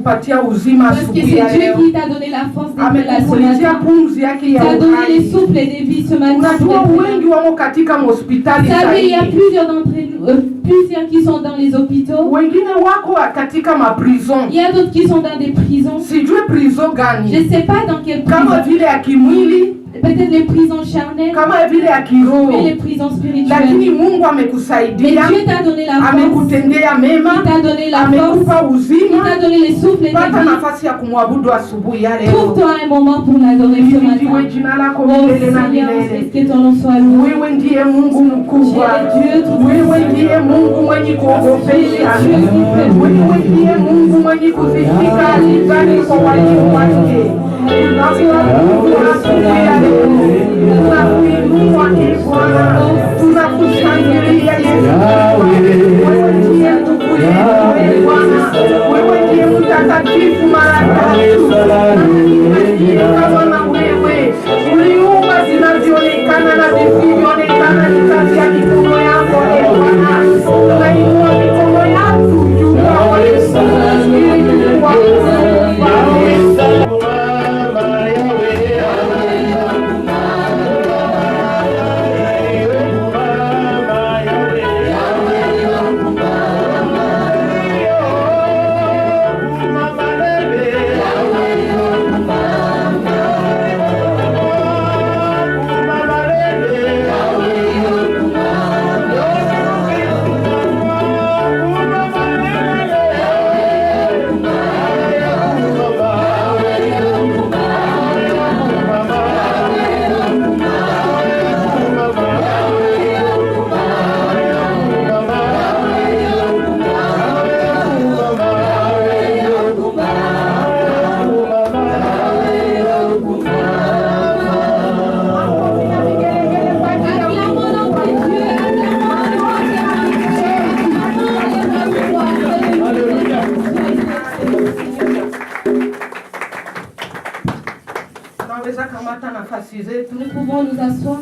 amekupatia uzima asubuhi ya leo. Parce que c'est Dieu qui t'a donné la force d'être là ce Amekupulizia matin. pumzi yake ya T'a donné les uhai. souffles et des vies ce matin. Unajua wengi wamo katika hospitali Vous savez, il y a sahihi. plusieurs d'entre nous, plusieurs qui sont dans les hôpitaux. Wengine wako katika maprison. Il y a d'autres qui sont dans des prisons. Sijue prison Je gani. ne sais pas dans quelle Kama prison. vile ya kimwili, Peut-être les prisons charnelles, kama vile ya kiroho. mais les prisons Lakini spirituelles. Mungu Mais amekusaidia, Dieu t'a donné la force. amekutendea mema, Il t'a donné la force. amekupa Il uzima. t'a donné les souffles et les Pata vies. nafasi ya kumwabudu asubuhi ya leo. Trouve-toi un moment pour l'adorer ce Ndiwe matin. jina lako Oh milele na Seigneur, milele. que ton nom soit loué. Wewe ndiye Mungu mkubwa. Wewe ndiye Mungu mwenye kuogopesha. Wewe ndiye Mungu mwenye kuzishika alizani kwa walio wake. Tunakuabudu asubuhi ya leo. Tunakuinua ee Bwana. Tunakushangilia Yesu. Wewe ndiye ndugu yetu ee Bwana. Wewe ndiye mtakatifu mara tatu. Kama na wewe uliumba zinavyoonekana na visivyoonekana, ni kazi ya mikono yako ee Bwana. Tunainua mikono yako juu ya Yesu ili tukuabudu. Tunaweza kamata nafasi zetu. Nous pouvons nous asseoir.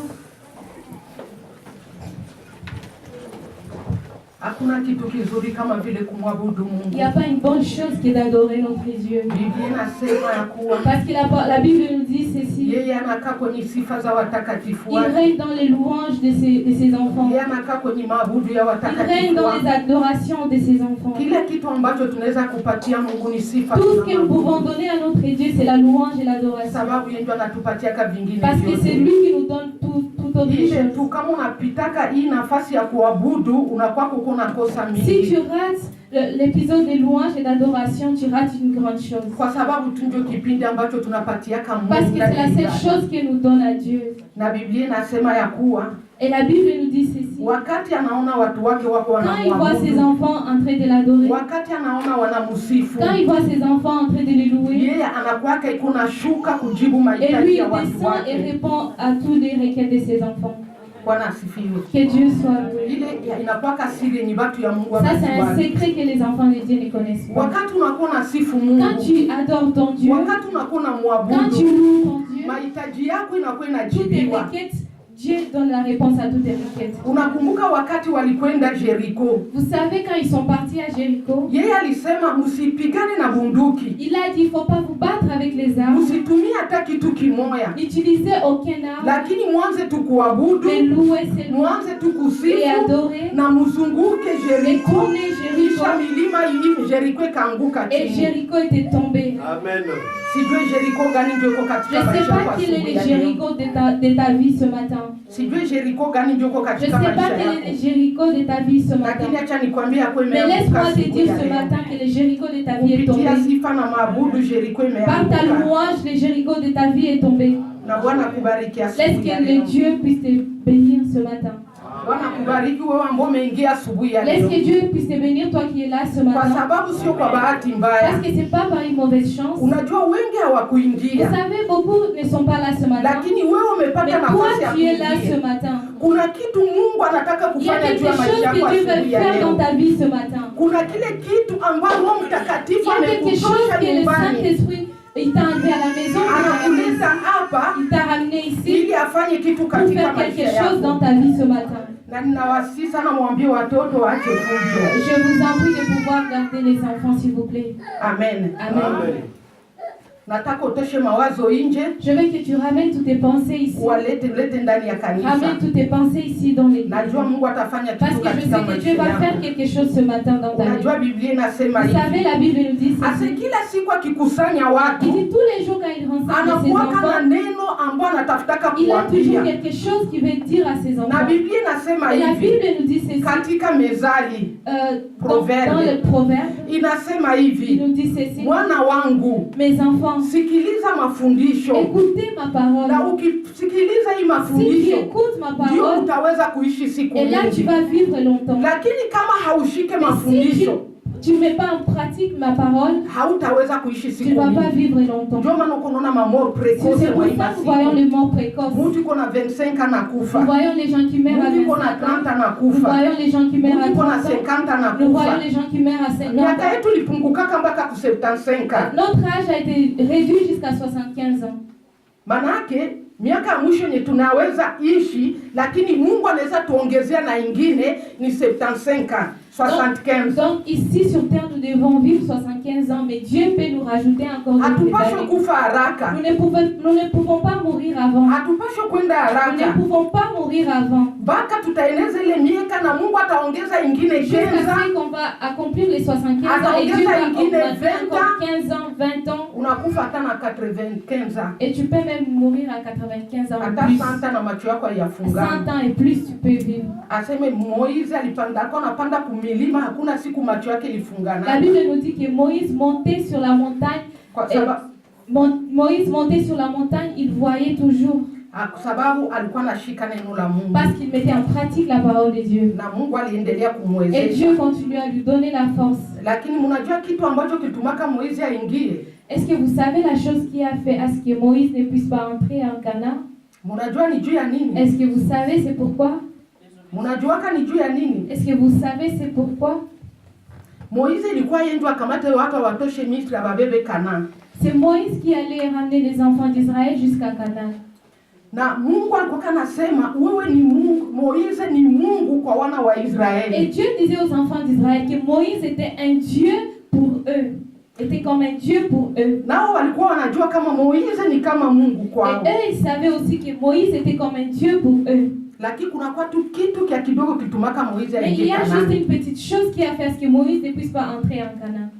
Hakuna kitu kizuri kama vile kumwabudu Il Mungu. n'y a pas une bonne chose que d'adorer notre Dieu. Biblia inasema ya kuwa Parce que la Bible nous dit ceci. yeye anakaa kwenye sifa za watakatifu Il wake. règne dans les louanges de ses enfants. Yeye anakaa kwenye maabudu ya Il règne watakatifu dans wake. les adorations de ses enfants. Kile kitu ambacho tunaweza kupatia Mungu ni sifa. Tout ce que nous pouvons donner à notre Dieu, c'est la louange et l'adoration. Sababu yeye ndo anatupatia vingine Parce que c'est vyote. lui qui nous donne tout autre Ile tu chose. kama unapitaka hii nafasi ya kuabudu unakuwa uko nakosa Si mingi. tu rates l'épisode des louanges et d'adoration, tu rates une grande chose. Kwa sababu tu ndio kipindi ambacho tunapatiaka Parce Mungu. que c'est la seule chose que nous donne à Dieu. Na Biblia inasema ya kuwa Et la Bible nous dit ceci. wakati anaona watu wake wako Quand il voit ses wanamwabudu, enfants en train de l'adorer, wakati anaona wanamsifu, quand il voit ses enfants en train de les louer, yeye anakuwaka iko na shuka kujibu et mahitaji lui ya il watu descend et wake. répond à toutes les requêtes de ses enfants. Bwana asifiwe. Que Dieu soit loué. Ile inakuwaka siri yenye watu ya Mungu Ça, c'est un wanajua. secret que les enfants de Dieu ne connaissent pas. Wakati unakuwa na sifu Quand Mungu, tu adores ton Dieu, wakati unakuwa na quand tu mwabudu, loues ton Dieu, mahitaji yako inakuwa toutes tes inajibiwa. requêtes, Dieu donne la réponse à toutes tes requêtes. Unakumbuka wakati walikwenda Jericho, Vous savez, quand ils sont partis à Jéricho, yeye alisema msipigane na bunduki, il a dit, il ne faut pas vous battre avec les armes. msitumie hata kitu kimoya, N'utilisez aucun arme, lakini mwanze tu kuabudu, mais louez seulement mwanze tu et kusifu adorer na mzunguke et Jericho. tourner Jéricho. Kisha milima hii Jericho ikaanguka Et chini. Jéricho était tombé. Amen. Sijui Jericho gani ndio iko Je katika ne sais maisha pas yako quel est asubuhi le ya leo. Jéricho de ta vie ce matin. Sijui Jericho gani ndio iko Je ne katika sais pas maisha quel est yako. le Jéricho de ta vie ce matin. Lakini acha nikwambie kwa Mais laisse-moi te dire ce matin que le Jéricho de ta vie est tombé. Kupitia sifa na maabudu Jericho Par ta imeanguka. louange, le Jéricho de ta vie est tombé. Na Bwana kubariki Laisse asubuhi ya que le leo. Dieu puisse te bénir ce matin. Bwana kubariki wewe ambao umeingia asubuhi ya Laisse leo. que Dieu puisse te bénir, toi qui es là ce Kwa matin. sababu sio kwa bahati Parce mbaya. que c'est pas par une mauvaise chance. Unajua wengi Vous hawakuingia. savez, beaucoup ne sont pas là ce matin. Lakini wewe Mais umepata toi, nafasi ya tu es là ce kuingia. matin. Kuna kitu Mungu anataka Il y a kufanya quelque juu ya maisha chose yako que Dieu asubuhi veut ya faire dans leo. ta vie ce matin. Kuna kile kitu ambacho Roho Mtakatifu Il y a quelque chose amekutosha que le nyumbani. Saint-Esprit, il t'a enlevé à la maison, Anakuleta hapa il t'a ramené ici ili afanye kitu pour katika faire quelque maisha chose dans yako. ta vie ce matin. Na ninawasihi sana mwambie watoto waache fujo. Je vous en prie de pouvoir garder les enfants, s'il vous plaît. Amen. Amen. Nataka utoshe mawazo nje. Je veux que tu ramènes toutes tes pensées ici. Lete ndani ya kanisa. Ramène toutes tes pensées ici dans l'église. Najua Mungu atafanya Parce kitu que je katika sais que maisha Dieu va yako. faire quelque chose ce matin dans ta vie. Unajua Biblia inasema Vous savez, hivi. la Bible nous dit Ase ceci. kila siku akikusanya watu, Il dit tous les jours quand il rassemble ses anakuwa na enfants, neno ambao anatafutaka il a toujours kuambia. quelque chose qu'il veut dire à ses Na enfants. Biblia inasema Et la hivi Bible nous dit ceci. katika Mezali Dans le proverbe, inasema il hivi, nous dit ceci. mwana wangu Mes enfants, sikiliza mafundisho, écoutez ma parole. na ukisikiliza hii Si tu mafundisho écoutes ma ndio parole, utaweza kuishi siku et là tu nyingi. vas vivre longtemps. Lakini kama haushike Mais si mafundisho tu ne mets pas en pratique ma parole, hautaweza kuishi tu ne siku vas pas nyingi. vivre longtemps. Ndio maana unaona mamor C'est precoce pour wa ça hii que nous voyons masiku. les morts précoces. Mtu iko na 25 Nous anakufa. voyons les gens qui meurent à Mtu iko na 25 ans. 30 Nous anakufa. voyons les gens qui meurent à Mtu iko na 30 ans. 50 Nous voyons anakufa. les gens qui meurent à 50 Miaka ans. yetu ilipungukaka mpaka ku 75. Notre âge a été réduit jusqu'à 75 ans. Manake miaka ya mwisho yenye tunaweza ishi, lakini Mungu anaweza tuongezea na ingine ni 75, 75. Donc ici sur terre, nous devons vivre 75 ans, mais Dieu peut nous rajouter encore des Hatupaswi années. kufa haraka. Nous ne pouvons pas mourir avant. Hatupaswi kwenda Nous ne haraka. pouvons pas mourir avant. Baka tutaeneza ile miaka na Mungu ataongeza ingine Jusqu'à kenza. ce qu'on va accomplir les 75 ans et Dieu va augmenter encore 15 ans, 20 ans. Unakufa hata na 95 ans. Et tu peux même mourir à 95 ans ou Hata plus. 100 na macho yako 100 hayafungana. ans et plus, tu peux vivre. Aseme Moizi alipanda kwa anapanda kumilima, hakuna siku macho yake La ilifungana. Bible nous dit que Moïse montait sur la montagne. Kwa Et sababu Moïse montait sur la montagne, il voyait toujours. kwa sababu alikuwa anashika neno la Mungu. Parce qu'il mettait en pratique la parole de Dieu. Na Mungu aliendelea Et kumwezesha. Dieu continue à lui donner la force. Lakini mnajua kitu ambacho kitumaka Moizi aingie? Est-ce que vous savez la chose qui a fait à ce que Moïse ne puisse pas entrer en Canaan? Mnajua ni juu ya nini? Est-ce que vous savez c'est pourquoi? Mnajuaka ni juu ya nini? Est-ce que vous savez c'est pourquoi? Moizi ilikuwa yeye ndio akamata watu watoshe Misri ababebe Kanaan. C'est Moïse qui allait ramener les enfants d'Israël jusqu'à Canaan. Na Mungu alikuwa anasema wewe ni Mungu, Moizi ni Mungu kwa wana wa Et Israeli. Dieu disait aux enfants d'Israël que Moïse était un Dieu pour eux. Était comme un Dieu pour eux. Nao walikuwa wanajua kama Moizi ni kama Mungu Et kwao. eux, ils savaient aussi que Moïse était comme un Dieu pour eux. Lakini kuna kwa tu kitu kia kidogo kitumaka Moizi Mais il y aingie a juste Kanaan. une petite chose qui a fait à ce que Moïse ne puisse pas entrer en Canaan.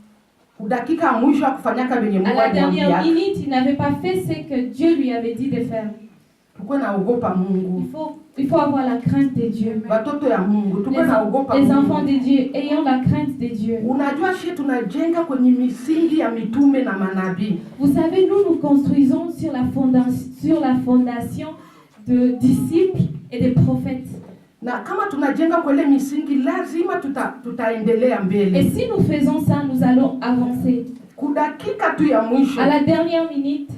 Dakika ya mwisho ya kufanyaka venye À Mungu la dernière alimwambia. minute, il n'avait pas fait ce que Dieu lui avait dit de faire. Tukwe naogopa Mungu. Il faut avoir la crainte de Dieu. Watoto ya Mungu, tukwe naogopa Les enfants Mungu. de Dieu, ayant la crainte de Dieu. Unajua shi tunajenga kwenye misingi ya mitume na manabii. Vous savez, nous construisons sur la fondation de disciples et de prophètes. Na kama tunajenga kwa ile misingi lazima tutaendelea Et mbele. si nous faisons ça, nous allons avancer. Kudakika tu ya mwisho À la dernière minute,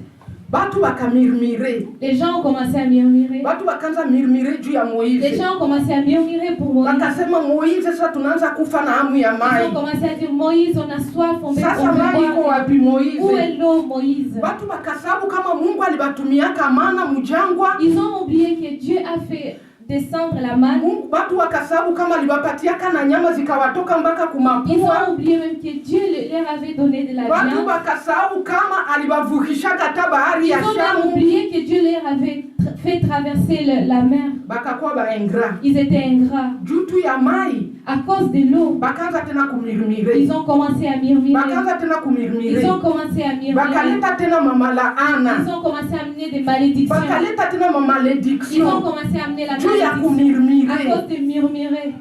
batu bakamirmire. les gens ont commencé à murmurer. Watu wakaanza mirmire juu ya Les Moizi. gens ont commencé à murmurer pour Moïse. Wakasema Moizi, sasa tunaanza kufa na hamu ya Ils mai. ont commencé à dire Moïse, on a soif, on veut Sasa mai iko boire. wapi Où Moizi? est l'eau, Moïse? Watu wakasabu kama Mungu alibatumiaka mana mjangwa. Ils ont oublié que Dieu a fait descendre la manne. Watu wakasabu kama alibapatiaka na nyama zikawatoka mpaka Ils kumapua. ont oublié même que Dieu leur avait donné de la Watu viande. wakasabu kama alibavukishaka hata bahari ya Ils ont Shamu. oublié que Dieu leur avait fait traverser la mer. Bakakuwa baingra. Ils étaient ingrats. Jutu ya mai À cause de l'eau, bakaanza tena kumirmire. ils ont commencé à murmurer. Bakaanza tena Ils kumirmire. ont commencé à murmurer. Bakaleta tena mama laana. Ils ont commencé à amener des malédictions. Bakaleta tena mama Ils ont malédiction. commencé à amener la Juu ya malédiction à kumirmire. cause de murmurer.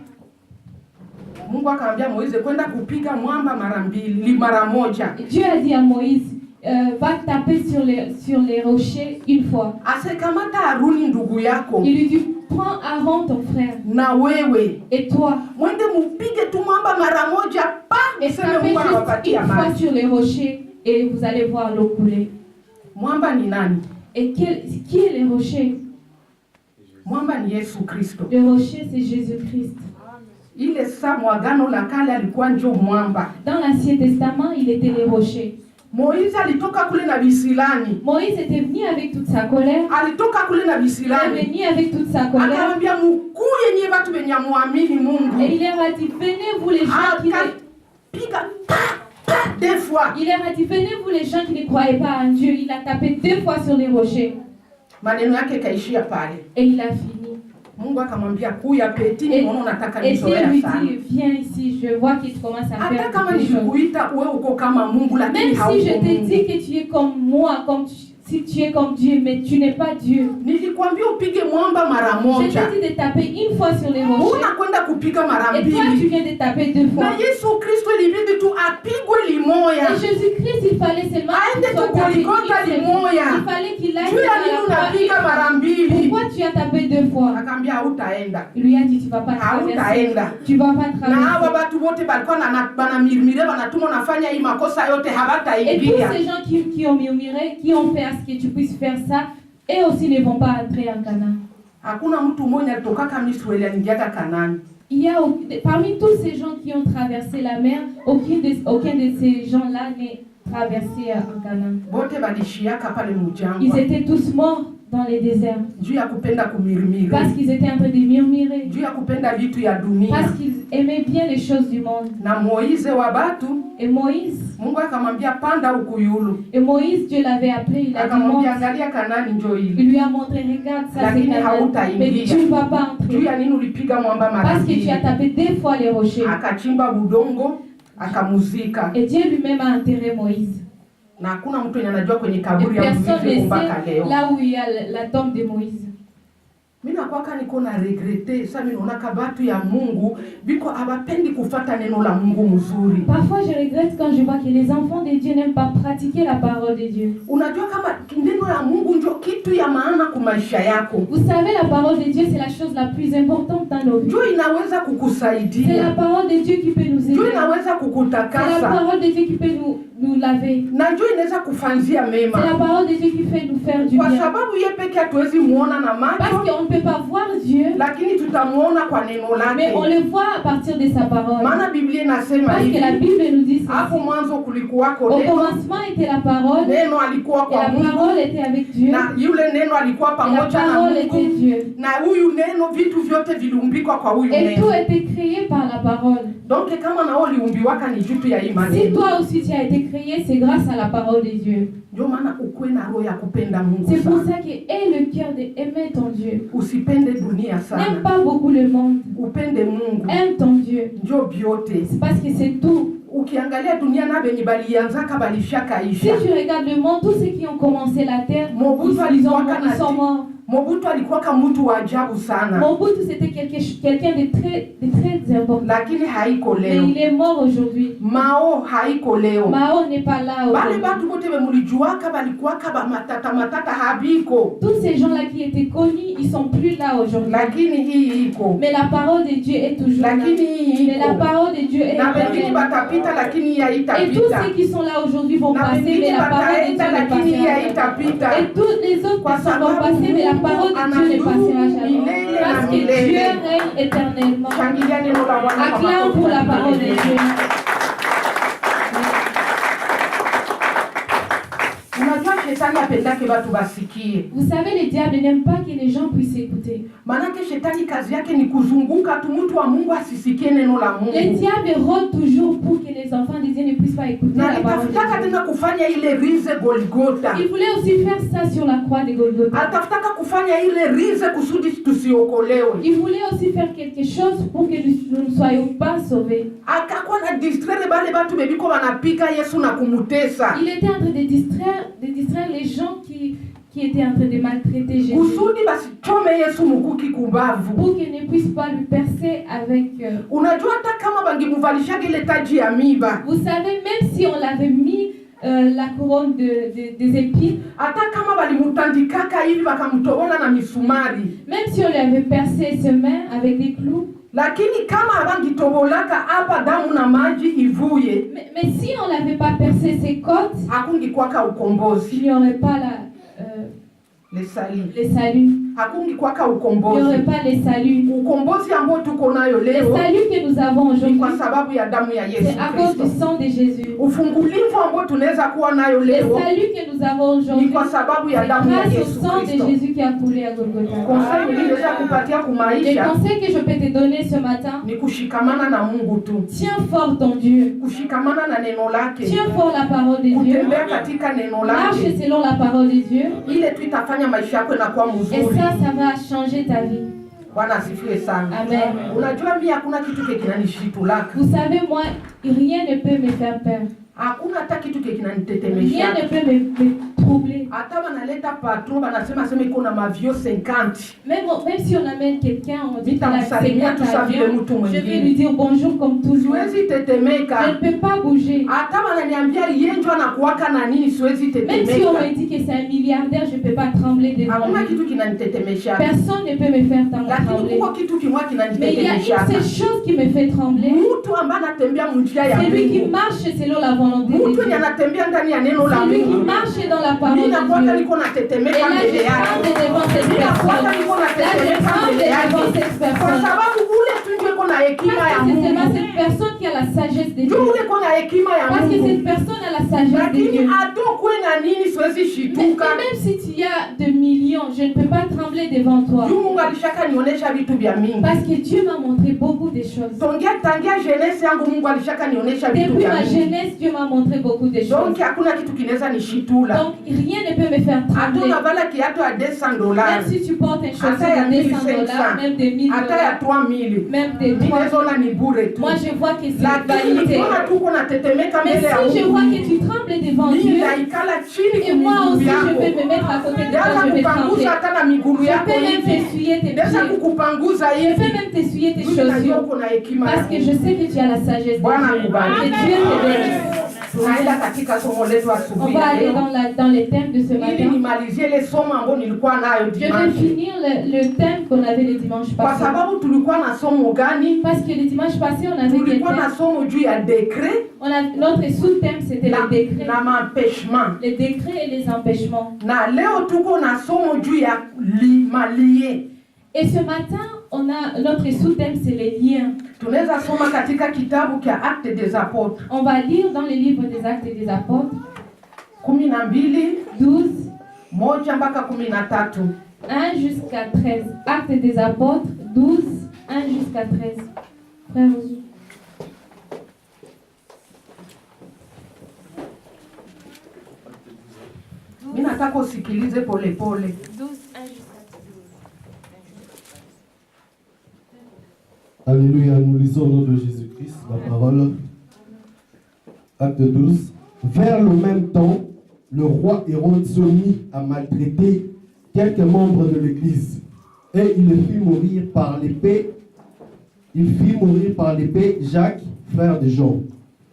Mungu akaambia Moizi kwenda kupiga mwamba mara moja. Dieu a dit à Moïse, va taper sur les rochers une fois. Asekamata Haruni ndugu yako Il lui dit, prends Aaron ton frère na wewe et toi mwende mupige tu mwamba mara moja pa et useme tapez Mungu juste anawapatia une fois maji. sur les rochers et vous allez voir l'eau couler. Mwamba ni nani? Et qui est le rocher? Mwamba ni Yesu Kristo. Le rocher, c'est Jésus-Christ. Ile saa mwagano la kale alikuwa njo mwamba. Dans l'Ancien Testament, il était le rocher. Moizi alitoka kule na Bisilani. Moïse était venu avec toute sa colère. Alitoka kule na Il est Bisilani. venu avec toute sa colère. Akaambia mkuu yenye watu batu benye muamini Mungu. Et il leur a dit, venez vous les gens qui Piga deux fois. Il leur a dit, venez vous les gens qui ne croyaient pas en Dieu. Il a tapé 2 fois sur les rochers. Maneno yake kaishia pale. Et il a fini. Mungu akamwambia kuya peti nimeona unataka nizoea lui sana. dit, viens ici, je vois qu'il commence à faire. Hata kama nilikuita wewe uko kama Mungu lakini hauko. Même si je te dis que tu es comme moi, si tu es comme Dieu, mais tu n'es pas Dieu. Nilikwambia upige mwamba mara moja. Je t'ai dit de taper 1 fois sur les rochers. Unakwenda kupiga mara mbili. Et toi tu viens de taper 2 fois. Na Yesu Kristo ilibidi tu apigwe limoya. Et Jésus-Christ il fallait seulement aende tu Golgotha limoya. Il fallait qu'il aille unapiga mara mbili. Pourquoi tu as tapé 2 fois? Akamwambia hautaenda. Il lui a dit tu vas pas traverser. Tu vas pas traverser. Na hawa watu wote balikuwa bana mirmire wanatuma nafanya hii makosa yote habataingia. Et tous ces gens qui ont murmuré, qui ont fait à ce que tu puisses faire ça, eux aussi ne vont pas entrer en Canaan. Hakuna mtu mmoja alitoka Misri aliingia Kanaani. Il y a parmi tous ces gens qui ont traversé la mer, aucun de ces gens-là n'est traversé en Canaan. Bote balishiaka pale mjangwa. Ils étaient tous morts dans les déserts. Juu ya kupenda kumirmire. Parce qu'ils étaient en train de murmurer. Juu ya kupenda vitu ya dunia. Parce qu'ils aimaient bien les choses du monde. Na Moïse wa batu. Et Moïse. Mungu akamwambia panda huku yulu. Et Moïse, Dieu l'avait appelé, il a dit monte. Angalia Kanaani njoo hili. Il lui a montré, regarde ça c'est Canaan. Mais tu ne vas pas entrer. Juu ya nini ulipiga mwamba mara Parce que tu as tapé 2 fois les rochers. Akachimba budongo, akamuzika. Et Dieu lui-même a enterré Moïse. Na hakuna mtu anajua kwenye kaburi ya Moïse mpaka leo. Là où il y a la tombe de Moïse. Mimi nakwaka niko na regrete sasa mimi naona kabatu ya Mungu biko abapendi kufuata neno la Mungu mzuri. Parfois je regrette quand je vois que les enfants de Dieu n'aiment pas pratiquer la parole de Dieu. Unajua kama neno la Mungu ndio kitu ya maana kwa maisha yako. Vous savez la parole de Dieu c'est la chose la plus importante dans nos vies. Ndio inaweza kukusaidia. C'est la parole de Dieu qui peut nous aider. Ndio inaweza kukutakasa. C'est la parole de Dieu qui peut nous laver. Na ndio inaweza kufanzia mema. C'est la parole de Dieu qui fait nous faire du bien. Kwa sababu yeye pekee hatuwezi muona na macho. Parce qu'on ne peut pas voir Dieu. Lakini tutamuona kwa neno lake. Mais on le voit à partir de sa parole. Maana Biblia inasema hivi. Parce que la Bible nous dit ça. Hapo mwanzo kulikuwako neno. Au commencement était la parole. Neno alikuwa kwa Mungu. Et la parole était avec Dieu. Na yule neno alikuwa pamoja na Mungu. Était Dieu. Na huyu neno vitu vyote viliumbikwa kwa huyu neno. Et tout était créé par la parole. Donc kama na wewe uliumbiwaka ni vitu ya imani. Si toi aussi tu as été créé, c'est grâce à la parole de Dieu. Ndio maana ukwe na roho ya kupenda Mungu. C'est pour ça que aie le cœur d'aimer ton Dieu. Usipende dunia sana. N'aime pas beaucoup le monde. Upende Mungu. Aime ton Dieu. Ndio biote. C'est parce que c'est tout. Ukiangalia dunia na benye balianzaka balifyaka isha. Si tu regardes le monde, tous ceux qui ont commencé la terre, Mobutu ils sont morts. Mobutu alikuwa kama mtu wa ajabu sana. Mobutu c'était quelqu'un de très important. Lakini haiko leo. Mais il est mort aujourd'hui. Mao haiko leo. Mao n'est pas là aujourd'hui. Bale batu bote bemulijuaka balikuwa kaba matata habiko. Tous ces gens là qui étaient connus, ils sont plus là aujourd'hui. Lakini hii iko. Mais la parole de Dieu est toujours là. Mais la parole de Dieu est éternelle. batapita lakini haitapita. Et tous ceux qui sont là aujourd'hui vont passer, mais la parole de Dieu ne passera. Et tous les autres personnes vont passer, mais la parole de Dieu ne passera jamais. Parce que Dieu règne éternellement. Acclame pour la parole de Dieu. Vous savez, le diable n'aime pas que les gens puissent écouter. Le diable rôde toujours pour que les enfants de Dieu ne puissent pas écouter la parole de Dieu. Il voulait aussi faire ça sur la croix de Golgotha. Il voulait aussi faire quelque chose pour que nous ne soyons pas sauvés. Il était en train de distraire les gens qui étaient en train de maltraiter Jésus. Pour qu'ils ne puissent pas lui percer avec... Vous savez, même si on l'avait mis la couronne des épines, même si on lui avait percé ses mains avec des clous, lakini kama abangitobolaka hapa damu na maji ivuye, mais si on l'avait pas percé ses côtes, hakungikuwaka ukombozi. Il n'y aurait pas les saluts. Les saluts. Hakungi kwaka Il n'y ukombozi. aurait pas les saluts. Ukombozi ambao tuko nayo Les leo saluts que nous avons ni aujourd'hui, kwa sababu ya damu ya Yesu c'est à cause Kristo. du sang de Jésus. Ufungulivu ambao tunaweza kuwa nayo Les leo saluts que nous avons ni aujourd'hui, kwa sababu c'est ya damu ya grâce au Yesu sang de Kristo. Jésus qui a coulé à Golgotha. Conseil niliweza kupatia Le kumaisha conseil que je peux te donner ce matin, ni kushikamana na Mungu tu. tiens fort ton Dieu. Kushikamana na neno lake. Tiens fort la parole de Dieu. Kutembea katika neno Marche lake. selon la parole de Dieu. Ile tu itafanya maisha yako inakuwa Et mzuri. ça va changer ta vie. Bwana asifiwe sana. Amen. Unajua mimi hakuna kitu kinanishitulaka. Vous savez, moi, rien ne peut me faire peur. Hakuna hata kitu Rien kinanitetemesha. ne peut me troubler. Hata wanaleta patron wanasema sema iko na mavio 50. Même si on amène quelqu'un, on dit qu'il a Nitamsalimia 50 tu sa vile avions, mtu je vais mwingine. lui dire bonjour comme toujours. Siwezi tetemeka. Je ne peux pas bouger. Hata wananiambia yeye ndio anakuwaka na nini siwezi Même si on tetemeka. me dit que c'est un milliardaire, je ne peux pas trembler devant Hakuna lui. kitu kinanitetemesha. Personne ne peut me faire Lakini trembler. kuko kitu kimwa Mais il y a une kinanitetemesha. seule chose qui me fait trembler. Mtu ambaye anatembea njia ya C'est lui qui Mungu. marche selon la volonté de Mtu Dieu. mwenye anatembea ndani ya neno la C'est lui qui Mungu. marche dans la parole Mimi de nakuwa Dieu. niko Et natetemeka là, je mbele yake. tremble devant cette Mimi nakuwa personne. niko Là, je natetemeka tremble mbele devant yake. cette Kwa personne. sababu ule tu ndio iko na hekima ya Parce que c'est seulement Mungu. cette personne qui a la sagesse de Ndio Dieu. ule iko na hekima ya Parce que Mungu. cette personne a la sagesse de Lakini Dieu. atokwe na nini siwezi Mais shituka. même si tu as de millions, je ne peux pas trembler devant toi. Juu Mungu alishaka nionyesha vitu vya mingi. Parce que Dieu m'a montré beaucoup de choses. Tangia jeunesse yangu Mungu alishaka nionyesha vitu Depuis vya ma mingi. jeunesse, Dieu m'a montré beaucoup de choses. Donc hakuna kitu kinaweza nishitula. Donc rien ne peut me faire Hata trembler. unavala kiatu ya $200. Même si tu portes un chaussure Hata ya de 200 $, 1500. même de 1000 Hata ya $, 3000. même de Mimi 3 naona ni bure tu. moi je vois que c'est Lakini vanité. nikiona tu uko natetemeka Mais mbele ya si je vois Mungu. que tu trembles devant Mimi Dieu, naikala chini et moi kwa aussi miguu je yako. vais me mettre à côté de toi, Ndaanza je vais trembler. kupanguza hata na miguu Je yako peux même hivi. t'essuyer tes Ndaanza pieds. kukupanguza Je peux hivi. même t'essuyer tes Mimi najua chaussures. uko na hekima ya Parce que Mungu. je sais que tu as la sagesse de Bwana Dieu. akubariki. Que Dieu te bénisse. Tunaenda katika somo letu On asubuhi va ya aller leo. dans les thèmes de ce Ili matin. nimalizie ile somo ambayo nilikuwa nayo Je vais dimanche. finir le thème qu'on avait le dimanche Kwa passé. sababu tulikuwa na somo gani? Parce que le dimanche passé, on avait quel Tulikuwa na thème? somo juu ya décret Notre sous-thème, c'était na, les décrets. na maempêchement. Les décrets et les empêchements. Na leo tuko na somo juu ya malie. Et ce matin, notre sous-thème, c'est les liens. Tunaweza soma katika kitabu cha Actes des Apôtres On va lire dans le livre des Actes des Apôtres 12 12, moja mpaka 13. 1 jusqu'à 13. Actes des Apôtres 12, 1 jusqu'à 13. Frère Ozu. Mimi nataka usikilize pole pole. 12, 1 jusqu'à 13. Alléluia, nous lisons au nom de Jésus-Christ la parole. Acte 12. Vers le même temps, le roi Hérode se mit à maltraiter quelques membres de l'Église et il fit mourir par l'épée. Il fit mourir par l'épée Jacques, frère de Jean.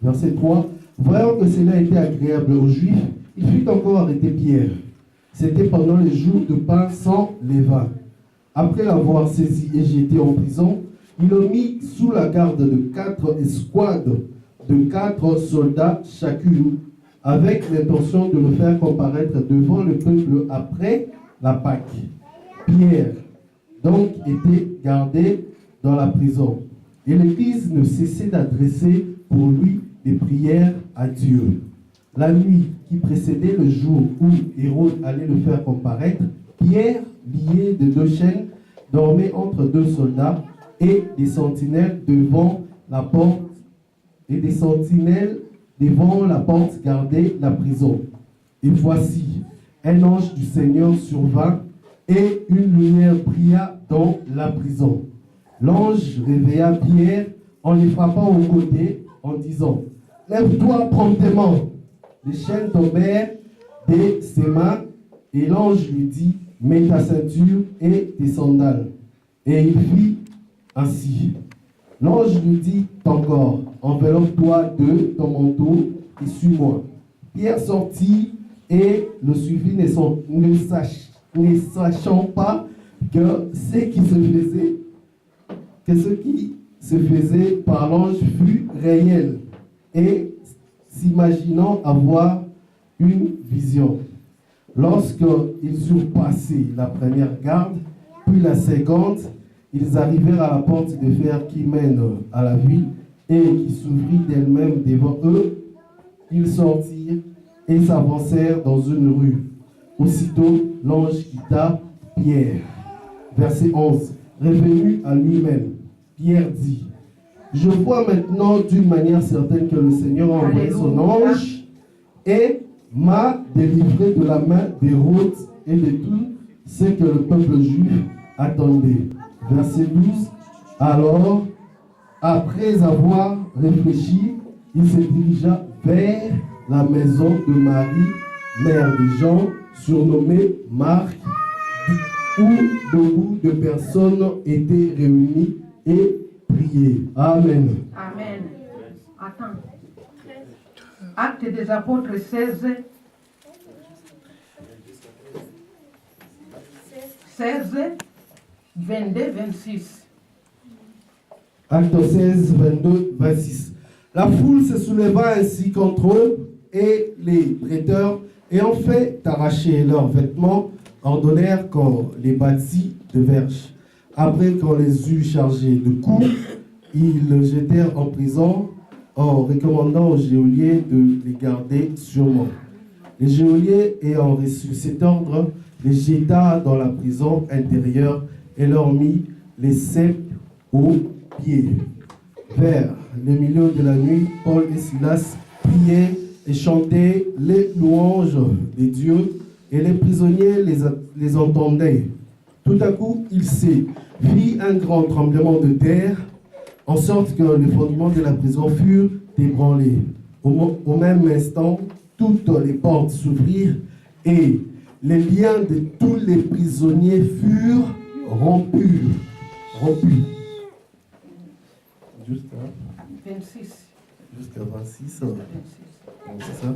Verset 3. Voyant que cela était agréable aux Juifs, il fit encore arrêter Pierre. C'était pendant les jours de pain sans levain. Après l'avoir saisi et jeté en prison, il le mit sous la garde de 4 escouades de 4 soldats chacune, avec l'intention de le faire comparaître devant le peuple après la Pâque. Pierre, donc, était gardé dans la prison, et l'Église ne cessait d'adresser pour lui des prières à Dieu. La nuit qui précédait le jour où Hérode allait le faire comparaître, Pierre, lié de 2 chaînes, dormait entre 2 soldats et des sentinelles devant la porte, gardaient la prison. Et voici, un ange du Seigneur survint et une lumière brilla dans la prison. L'ange réveilla Pierre en les frappant au côté en disant: Lève-toi promptement. Les chaînes tombèrent de ses mains et l'ange lui dit: Mets ta ceinture et tes sandales. Et il fit ainsi. L'ange lui dit encore: Enveloppe-toi de ton manteau et suis-moi. Pierre sortit et le suivit, ne sachant pas que ce qui se faisait par l'ange fut réel, et s'imaginant avoir une vision. Lorsqu'ils eurent passé la première garde, puis la seconde, ils arrivèrent à la porte de fer qui mène à la ville et qui s'ouvrit d'elle-même devant eux. Ils sortirent et s'avancèrent dans une rue. Aussitôt, l'ange quitta Pierre. Verset 11. Revenu à lui-même, Pierre dit: je vois maintenant d'une manière certaine que le Seigneur a envoyé son ange et m'a délivré de la main d'Hérode et de tout ce que le peuple juif attendait. Verset 12. Alors, après avoir réfléchi, il se dirigea vers la maison de Marie, mère de Jean, surnommée Marc, où beaucoup de personnes étaient réunies et priaient. Amen. Amen. Attends. Actes des apôtres 16. 16, 22, 26. Acte 16, 22, 26. La foule se souleva ainsi contre eux, et les prêteurs, ayant fait arracher leurs vêtements, ordonnèrent qu'on les bâtît de verges. Après qu'on les eut chargés de coups, ils le jetèrent en prison, en recommandant aux geôliers de les garder sûrement. Les geôliers, ayant reçu cet ordre, les jeta dans la prison intérieure et leur mit les ceps aux pieds. Vers le milieu de la nuit, Paul et Silas priaient et chantaient les louanges de Dieu, et les prisonniers les entendaient. Tout à coup, il s'est fit un grand tremblement de terre, en sorte que les fondements de la prison furent ébranlés. Au même instant, toutes les portes s'ouvrirent et les liens de tous les prisonniers furent rompus. Jusqu'à 26. Jusqu'à 26. C'est ça.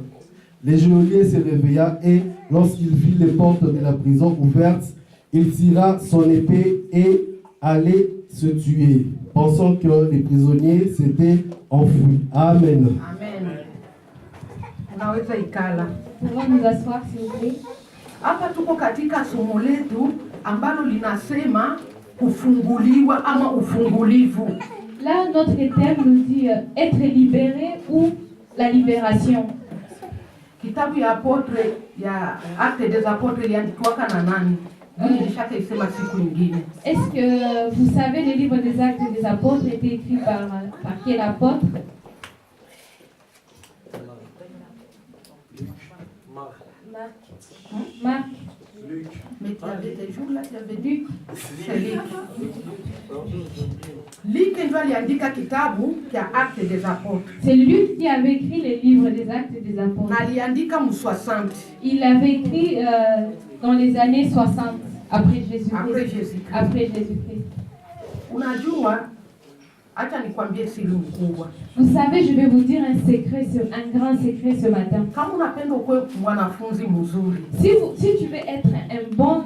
Les geôliers se réveilla et, lorsqu'il vit les portes de la prison ouvertes, il tira son épée et allait se tuer, pensant que les prisonniers s'étaient enfuis. Amen. Amen. Unaweza ikala. Pouvons nous asseoir, s'il vous plaît. Hapa tuko katika somo letu ambalo linasema kufunguliwa ama ufungulivu. Là, notre thème nous dit être libéré ou la libération. Kitabu ya apotre ya Actes des Apôtres iliandikwa na nani? Nilishaka isema siku nyingine. Est-ce que vous savez le livre des Actes des Apôtres était écrit par quel apôtre? Marc. Luc. Mais tu avais des jours là, tu avais Luc. C'est Luc. Luc ndio aliandika kitabu cha Actes des Apôtres. C'est Luc qui avait écrit les livres des Actes des Apôtres. Na aliandika mu 60. Il avait écrit dans les années 60 après Jésus-Christ. Après Jésus-Christ. Unajua, acha nikwambie siri mkubwa. Vous savez, je vais vous dire un secret, un grand secret ce matin. Kama unapenda kuwa mwanafunzi mzuri, si tu veux être un bon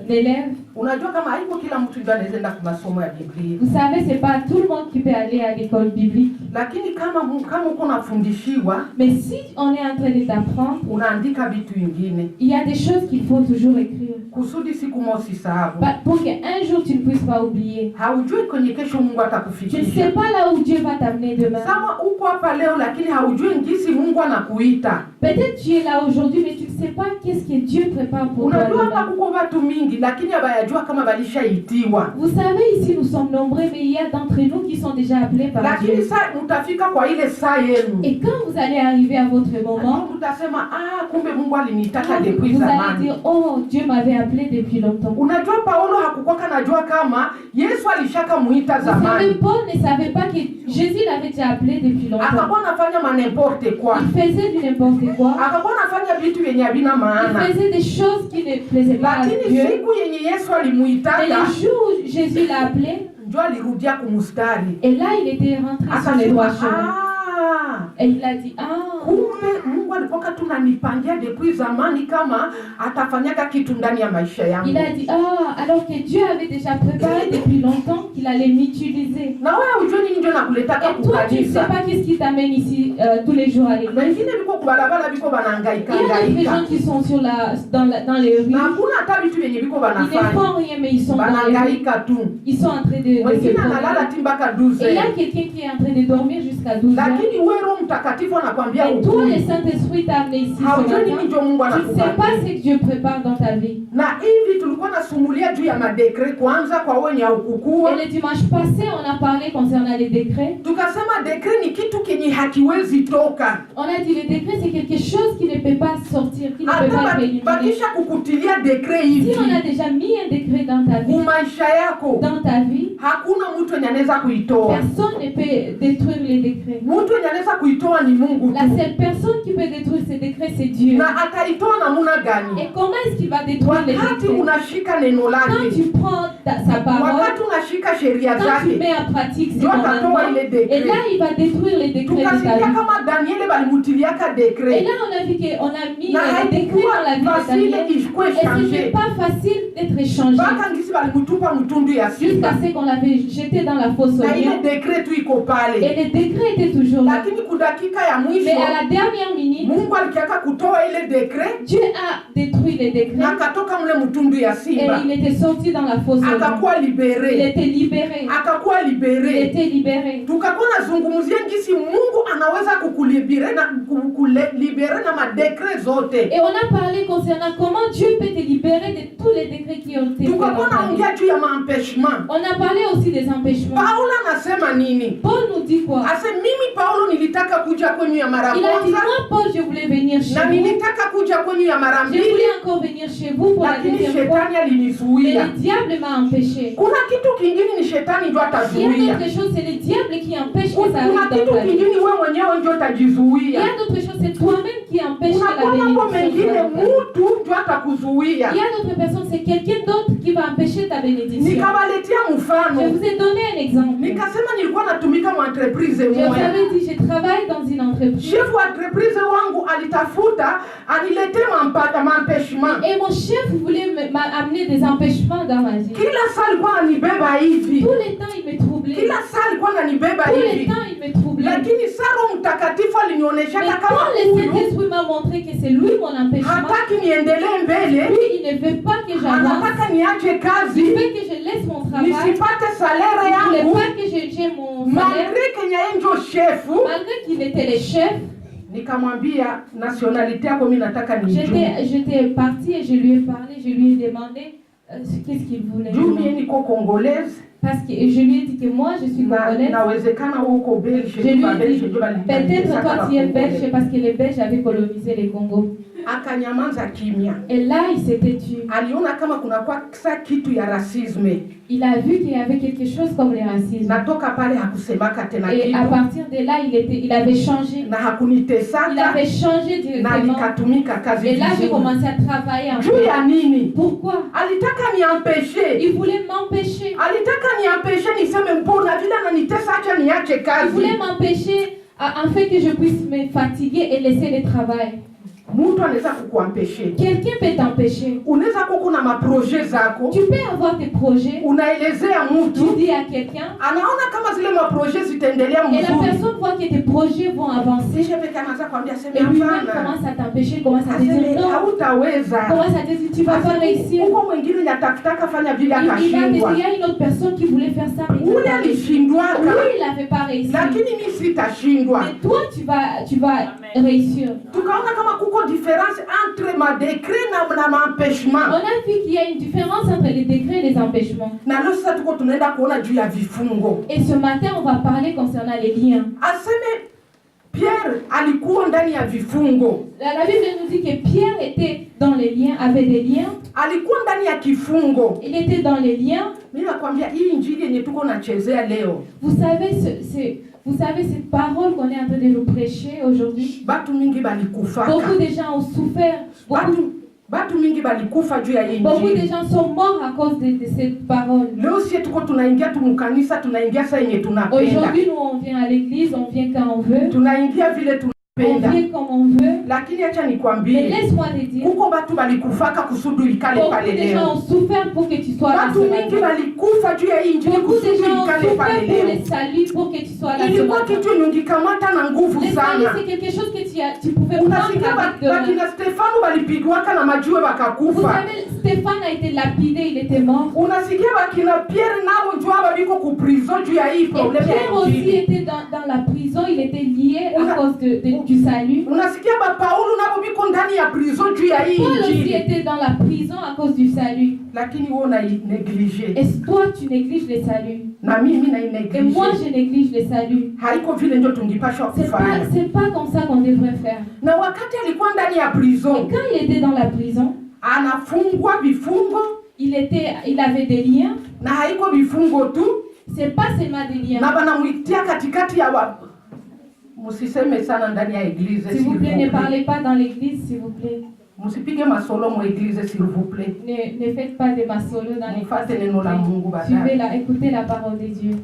élève, unajua kama haiko kila mtu ndio anaweza kwa masomo ya Biblia. Vous savez, c'est pas tout le monde qui peut aller à l'école biblique. Lakini kama uko unafundishiwa, mais si on est en train de t'apprendre, unaandika vitu vingine. Il y a des choses qu'il faut toujours écrire. Kusudi siku moja usisahau. Pour qu'un jour tu ne puisses pas oublier. Haujui kwenye kesho Mungu atakufikisha. Tu ne sais pas là où Dieu va t'amener demain. Sawa uko hapa leo lakini haujui ngisi Mungu anakuita. Peut-être tu es là aujourd'hui mais tu ne sais pas qu'est-ce que Dieu prépare pour toi. Unajua hapa kuko watu mingi lakini habayajua kama balishaitiwa. Vous savez, ici nous sommes nombreux mais il y a d'entre nous qui sont déjà appelés par Dieu. Lakini sasa mtafika kwa ile saa yenu. Et quand vous allez arriver à votre moment, mtasema kumbe Mungu alinitaka depuis vous zamani. allez dire oh Dieu m'avait appelé depuis longtemps. Unajua Paulo hakukuwa kanajua kama Yesu alishaka muita zamani. Vous savez, Paul ne savait pas que Jésus l'avait déjà appelé depuis longtemps. Akakuwa anafanya n'importe quoi. Il faisait du n'importe quoi. Akakuwa anafanya vitu yenye havina maana. Il faisait des choses qui ne plaisaient pas à Dieu. Lakini siku yenye Yesu alimuitaka, et le jour où Jésus l'a appelé, ndio alirudia kumustari. Et là il était rentré sur les droits chemins. Et il a dit kumbe Mungu alikuwa tunanipangia depuis zamani kama atafanyaga kitu ndani ya maisha yangu. Il a dit, alors que Dieu avait déjà préparé depuis longtemps qu'il allait m'utiliser. Na wewe ujue nini ndio nakuletaka Et toi, tu ne sais pas qu'est-ce qui t'amène ici tous les jours à l'église. Wengine biko kubalabala biko banahangaika. Il y a des gens qui sont sur dans les rues. Na hakuna hata vitu vyenye biko Ils ne banafanya. font rien, mais ils sont dans les rues. Banahangaika tu. Ils sont en train de se Wengine analala promener. timbaka 12 Et il y a heures. quelqu'un qui est en train de dormir jusqu'à 12 heures. Lakini wewe Roho Mtakatifu anakuambia Et toi, ukweli. le Saint-Esprit t'a amené ici ce Haujui nini matin. ndio Mungu Tu ne sais anakupa. pas ce que Dieu prépare dans ta vie. Na hivi tulikuwa nasumulia juu ya madekre kwanza kwa wenye haukukua. Et le dimanche passé, on a parlé concernant les décrets. Tukasema dekre ni kitu kenye hakiwezi toka. On a dit le décret, c'est quelque chose qui ne peut pas sortir, qui ne peut pas être Hata éliminé. bakisha kukutilia dekre Si hivi on a déjà mis un décret dans ta vie, kumaisha yako, dans ta vie, hakuna mtu mwenye anaweza kuitoa. personne ne peut détruire les décrets. Mtu mwenye anaweza kuitoa ni Mungu La tu. seule personne qui peut détruire ces décrets, c'est Dieu. Na ataitoa namuna gani? Et comment est-ce qu'il va détruire les Wakati décrets? unashika neno Quand lake, tu prends sa parole, wakati unashika sheria quand tu zake, mets en pratique ses ndio atatoa commandements, ile et dekre. là, il va détruire les décrets de ta Tukasikia vie. kama Danieli balimutiliaka Et dekre. là, on a vu qu'on a mis Na les décrets dans la vie de haikuwa Daniel. facile ishikwe Et ce changer. n'était pas facile d'être échangé. Mpaka ngisi balimutupa mtundu ya simba. Jusqu'à ce qu'on l'avait jeté dans la fosse aux Na ile lions. dekre tu iko pale. Et le décret était toujours là. Lakini kudakika ya Mais mwisho à la dernière minute, Mungu alikiaka kutoa ile dekre Dieu a détruit les décrets. na akatoka mle mtundu ya Et simba. il était sorti dans la fosse aux lions. Akakuwa Il libere. était libéré. Akakuwa Il libere. était libéré. Tukakuwa nazungumzia ngisi Mungu anaweza kukulibere na kukulibere na madekre zote. Et on a parlé concernant comment Dieu peut te libérer de tous les décrets qui ont été faits dans Tukakuwa ta vie. naongea juu ya maempeshement. On a parlé aussi des empêchements. Paulo anasema nini? Paul nous dit quoi? Ase mimi Paulo nilitaka kuja kwenyu ya mara Il a dit, kwanza moi Paul, je voulais venir chez na vous. nilitaka kuja kwenyu ya mara Je mbili, voulais encore venir chez vous pour la lakini deuxième fois. shetani Mais alinizuia. le diable m'a empêché. Kuna kitu kingine ni shetani ndio Il y a atazuia. d'autres choses, c'est le diable qui empêche que ça Kuna arrive dans kitu ta vie. kingine wewe mwenyewe ndio Il y utajizuia. a d'autres choses, c'est toi-même qui empêche que la Unakuwa mambo bénédiction mengine soit dans ta vie. mtu ndio atakuzuia. Il y a d'autres personnes, c'est quelqu'un d'autre qui va empêcher ta bénédiction. Nikawaletea Je mfano. vous ai donné un exemple. Nikasema nilikuwa natumika mu entreprise Je vous moja. avais dit, je travaille dans une entreprise. Chef wa entreprise wangu alitafuta aniletee mampeshement. Et mon chef voulait m'amener des empêchements dans ma vie. Kila saa alikuwa ananibeba hivi. Tous les temps, il me troublait. Kila saa alikuwa ananibeba Tous les hivi. temps, il me troublait. Lakini saa Roho Mtakatifu Mais alinionyeshaka quand kama le huyu Saint-Esprit m'a montré que c'est lui mon empêchement, hataki niendelee mbele, lui, il ne veut pas que j'avance. anataka niache Il kazi, veut que je laisse mon travail. nisipate salaire Il ne yangu, voulait pas que j'ai mon salaire. malgré Kenya yeye ndio shefu. Malgré qu'il était le chef, Nikamwambia nationalite yako mimi nataka nijue. j'étais partie et je lui ai parlé, je lui ai demandé qu'est-ce qu'il voulait. Juu mimi niko Congolaise Parce que je lui ai dit que moi, je suis na congolaise. inawezekana wewe uko Belge, Je lui ba ai Belge dit, ndio peut-être toi tu es belge parce que les Belges avaient colonisé les Congo. Akanyamaza kimya. Et là, il s'était tué. Aliona kama kuna kwa kitu ya racisme. Il a vu qu'il y avait quelque chose comme le racisme. Natoka pale hakusemaka tena Et à kitu partir de là, il avait changé. na Il hakunitesaka avait changé na directement. nikatumika kazi Et là, j'ai vizuri. commencé à travailler en Juu fait. ya nini? Pourquoi? Alitaka niampeshe. Il voulait m'empêcher. Alitaka niampeshe niseme mbona vile ananitesa acha niache Il kazi. voulait m'empêcher afin que je puisse me fatiguer et laisser le travail. Mtu anaweza kukuampeshe. Quelqu'un peut t'empêcher. Unaweza kuwa na maproje zako, Tu peux avoir tes projets. unaelezea Tu mtu, dis à quelqu'un anaona kama zile maproje zitaendelea et la mzuri. personne voit que tes projets vont avancer. Kisha peke anaanza kuambia Et sema lui-même hapana. commence à t'empêcher, commence à te Aseme dire non. hautaweza. Commence à te dire tu vas pas réussir. Huko mwingine yatakutaka fanya vile Il va te dire, akashindwa. il y a une autre personne qui voulait faire ça, mais il Ule n'a pas réussi. alishindwaka, Lui, il n'avait pas réussi. lakini mimi sitashindwa. Mais toi, tu vas réussir. Tukaona kama kuko difference entre ma décret na maempêchement. On a vu qu'il y a une différence entre les décrets et les empêchements. Na leo sasa tuko tunaenda kuona juu ya vifungo. Et ce matin, on va parler concernant les liens. Aseme Pierre alikuwa ndani ya vifungo. La Bible nous dit que Pierre était dans les liens, avait des liens. Alikuwa ndani ya kifungo. Il était dans les liens. Mimi nakwambia hii injili yenye tuko nachezea leo. Vous savez cette parole qu'on est en train de nous prêcher aujourd'hui. Batu mingi balikufaka. Beaucoup de gens ont souffert. Batu mingi balikufa juu ya hii Beaucoup de injili. gens sont morts à cause de cette parole. Leo sie tuko tunaingia tu mkanisa, tunaingia saa yenye tunapenda. Aujourd'hui, nous, on vient à l'église, on vient quand on veut. Tunaingia vile On vit comme on veut. Lakini acha nikwambie, Mais laisse-moi te dire, kuko batu balikufaka kusudi ikale beaucoup pale de gens leo. ont souffert pour que tu sois là Batu ce mingi matin. balikufa juu ya injili Beaucoup de kusudi gens ont ikale souffert pale pour leo. le salut, pour que tu sois là ce Ilikuwa matin. kitu nungikamata na nguvu Le salut, sana. c'est quelque chose que tu pouvais prendre Unasikia avec de... bakina Stefano balipigwaka na majiwe Vous bakakufa. savez, Stéphane a été lapidé, il était mort. Unasikia bakina Pierre nabo njoo babiko ku prison juu ya hii Et problème ya Pierre aussi injili. était dans la prison, il était lié à cause du salut. Unasikia ba Paulo nabo biko ndani ya prison juu ya hii Paul aussi injili. était dans la prison à cause du salut. Lakini wewe unaineglige. Et toi, tu négliges le salut. Na mimi Et naineglige. moi, je néglige le salut. Haiko vile ndio tungipashwa kufanya. C'est pas comme ça qu'on devrait faire. Na wakati alikuwa ndani ya Et prison, quand il était dans la prison, anafungwa vifungo il avait des liens. na haiko vifungo tu, C'est pas seulement des liens. na banamwitia katikati ya wa musiseme sana ndani ya eglise. S'il vous plaît, ne parlez pas dans l'église, s'il vous plaît. Musipige masolo mu eglise s'il vous plaît. Ne faites pas de masolo dans Mufate l'église. neno la Mungu Suivez baadaye. la, écoutez la parole de Dieu.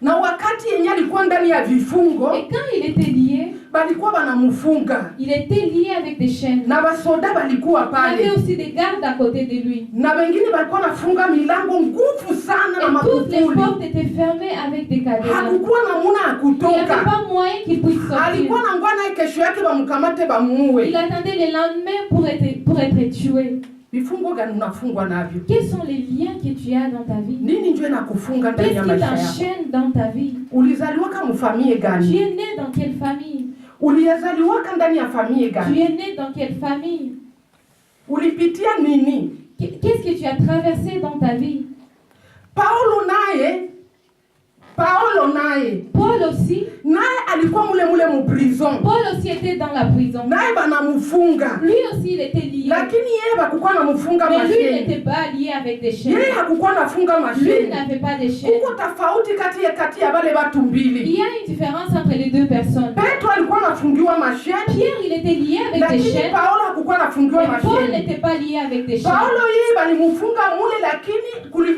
Na wakati yenye alikuwa ndani ya vifungo, Et quand il était lié, balikuwa banamufunga il était lié avec des chaînes. na basoda balikuwa Il y avait pale, aussi des gardes à côté de lui. na wengine balikuwa nafunga milango nguvu sana na Et toutes les makufuli. portes étaient fermées avec des cadenas. Hakukuwa namuna ya Il n'y avait kutoka. pas moyen qu'il puisse sortir. Alikuwa na ngwana kesho yake bamkamate bamuue. Il attendait le lendemain pour être tué. Vifungo gani unafungwa navyo? Quels sont les liens que tu as dans ta vie? Nini njoo inakufunga ndani Qu'est-ce ya qui maisha yako? t'enchaîne dans ta vie? Ulizaliwa kama famille Tu gani? es né dans quelle famille? Ulizaliwa ndani ya famille Tu gani? es né dans quelle famille? Ulipitia nini? Qu'est-ce que tu as traversé dans ta vie? Paulo naye Paul aussi. naye alikuwa mule mu prison. Paul aussi était dans la prison. Naye banamufunga. Lui aussi, il était lié. Lakini yeye bakukuwa namufunga Mais lui, il mashine. n'était pas lié avec des chaînes. Yeye hakukuwa nafunga Lui, il mashine. n'avait pas de chaînes. Kuko tofauti kati ya wale watu Il mbili. y a une différence entre les deux personnes. Petro alikuwa nafungiwa mashine, Pierre, il était lié avec des lakini chaînes. Paulo hakukuwa nafungiwa Mais Paul mashine. n'était pas lié avec des chaînes. Paulo yeye balimufunga mule, lakini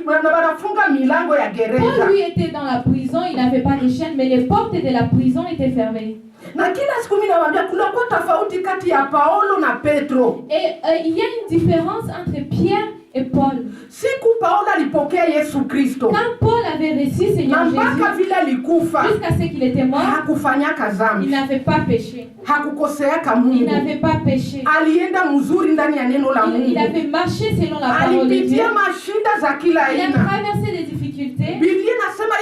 na banafunga milango ya gereza. Paul, lui, était dans la prison. Il n'avait pas de chaînes, mais les portes de la prison étaient fermées. Na kila siku mimi nawaambia kulikuwa tofauti kati ya Paulo na Petro. Et il y a une différence entre Pierre et Paul. Siku Paulo alipokea Yesu Kristo, Quand Paul avait reçu na Seigneur mpaka Jésus, vile alikufa jusqu'à ce qu'il était mort, hakufanyaka il dhambi, n'avait pas péché. hakukoseaka Il Mungu, n'avait pas péché. alienda mzuri ndani ya neno la Il Mungu, avait marché selon la parole de Dieu. alipitia mashida za kila Il a aina. traversé des difficultés. Biblia inasema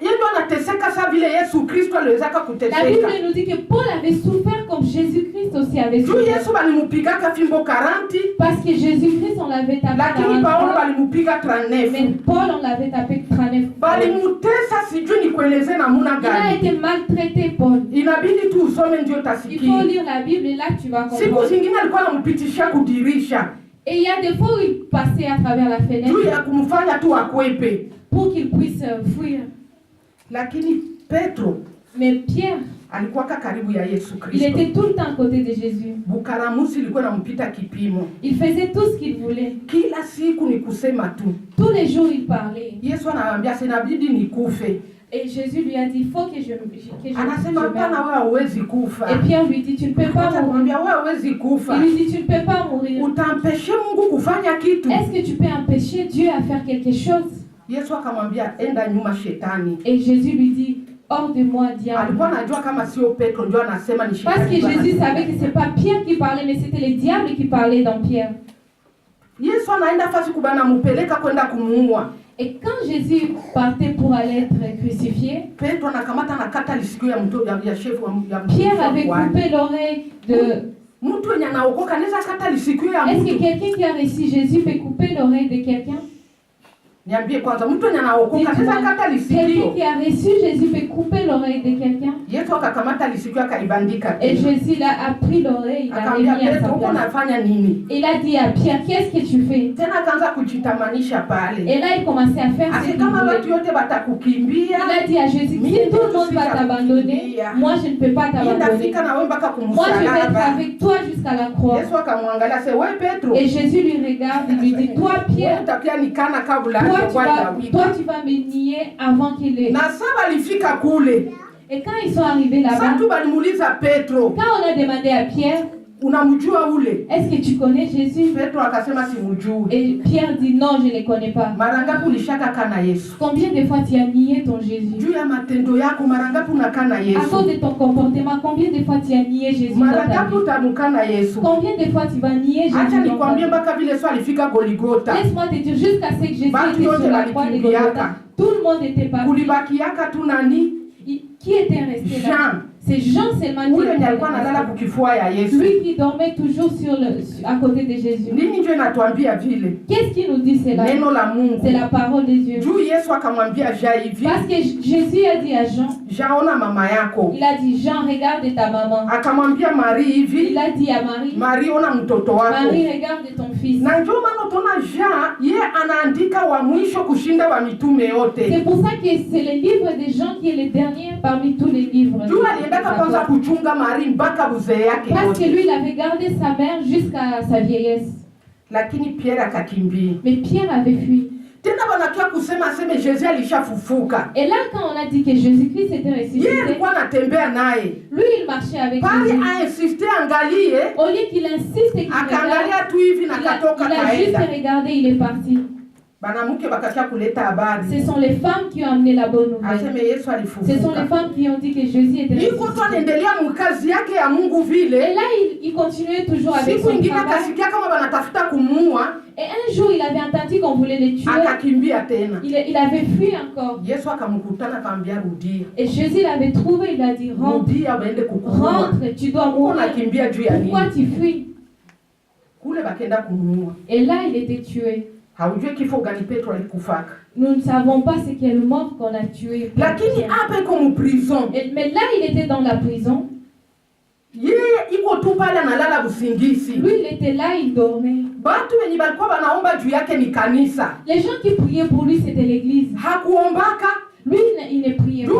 yeye ndo anateseka saa vile Yesu Kristo aliwezaka La kuteseka. Bible nous dit que Paul avait souffert comme Jésus-Christ aussi avait Juu souffert. Yesu balimupigaka fimbo 40, Parce que Jésus-Christ, on l'avait tapé lakini Paulo 40 balimupiga 39. mais Paul, on l'avait tapé 39 Balimutesa, sijui nikueleze namuna Il a gani. été maltraité, Paul. Inabidi tu usome ndio Il faut utasikia. lire la Bible et là tu vas Siku comprendre. zingine alikuwa anampitishia kudirisha Et il y a des fois où il passait à travers la juu fenêtre ya kumfanya tu akwepe, pour qu'il puisse fuir. lakini Petro Mais Pierre, alikuwa karibu ya Yesu il Kristo. était tout le temps à côté de Jésus. Bukaramusi ilikuwa nampita kipimo, Il faisait tout ce qu'il voulait. kila siku ni kusema tu. Tous les jours, il parlait. Yesu anamwambia sinabidi nikufe, Et Jésus lui a dit, il faut que je anasema meure. hapana, wewe hauwezi kufa. Et Pierre lui dit, tu ne peux pas Acha mourir. kumwambia wewe hauwezi kufa, Il lui dit, tu ne peux pas mourir. utampeshe Mungu kufanya kitu. Est-ce que tu peux empêcher Dieu à faire quelque chose? Yesu akamwambia enda nyuma shetani. Et Jésus lui dit, hors de moi, diable. Alikuwa anajua kama sio Petro ndio anasema ni Parce que shetani. Jésus savait que ce n'est pas Pierre qui parlait, mais c'était le diable qui parlait dans Pierre. Yesu anaenda fasi kubana mupeleka kwenda kumuua. Et quand Jésus partait pour aller être crucifié, Petro anakamata nakata lisikio ya mtu ya chef ya Pierre avait coupé l'oreille de... mtu yenye anaokoka anaweza kata lisikio ya Est-ce que mtu. quelqu'un qui a reçu Jésus peut couper l'oreille de quelqu'un? Niambie kwanza, mtu yenye anaokoka anaweza kata Quelqu'un lisikio. qui a reçu Jésus peut couper l'oreille de quelqu'un? Yesu akakamata lisikio akaibandika. Et Jésus a pris l'oreille, il l'a Akamwambia remis à sa Petro, uko place. nafanya nini? Il a dit à Pierre, qu'est-ce que tu fais? Tena akaanza kujitamanisha pale. Et là, il commençait à faire ce Asi qu'il kama voulait. watu yote batakukimbia, Il a dit à Jésus, si tout le monde va t'abandonner, moi je ne peux pas t'abandonner. ndafika na wewe mpaka Moi je vais être kumsalaba. avec toi jusqu'à la croix. Yesu akamwangalia sasa, wewe Petro, Et Jésus lui regarde, il lui dit, toi wewe Pierre, utakia nikana kabla toi kwa Daudi. tu vas me nier avant qu'il ait. Na saba alifika kule. Et quand ils sont arrivés là-bas, quand on a demandé à Pierre, est-ce que tu connais Jésus? Et Pierre dit non, je ne le connais pas. Combien de fois tu as nié ton Jésus? À cause de ton comportement, combien de fois tu as nié Jésus dans ta vie? Combien de fois tu vas nier Jésus dans ta vie? Laisse-moi te dire, jusqu'à ce que Jésus était sur la croix de Golgotha, tout le monde était parti. Qui était resté là? C'est Jean seulement qui était resté. Lui qui dormait toujours à côté de Jésus. Qu'est-ce qu'il nous dit cela? C'est la parole de Dieu. Parce que Jésus a dit à Jean, il a dit, Jean, regarde ta maman. Il a dit à Marie, Marie, regarde ton fils. C'est pour ça que c'est le livre de Jean qui est le dernier parmi tous les livres. Parce que lui, il avait gardé sa mère jusqu'à sa vieillesse. Mais Pierre avait fui. Et là, quand on a dit que Jésus-Christ était ressuscité, lui, il marchait avec Jésus. Au lieu qu'il insiste et qu'il regarde, il a juste regardé, il est parti. Ce sont les femmes qui ont amené la bonne nouvelle. Ce sont les femmes qui ont dit que Jésus était ressuscité. Et là, il continuait toujours avec son travail. Et un jour, il avait entendu qu'on voulait le tuer. Il avait fui encore. Et Jésus l'avait trouvé, il a dit, rentre, tu dois mourir. Pourquoi tu fuis? Et là, il était tué. Nous ne savons pas c'est quelle mort qu'on a tué. Mais là, il était dans la prison. Lui, il était là, il dormait. Les gens qui priaient pour lui, c'était l'église. Lui, il ne priait pas.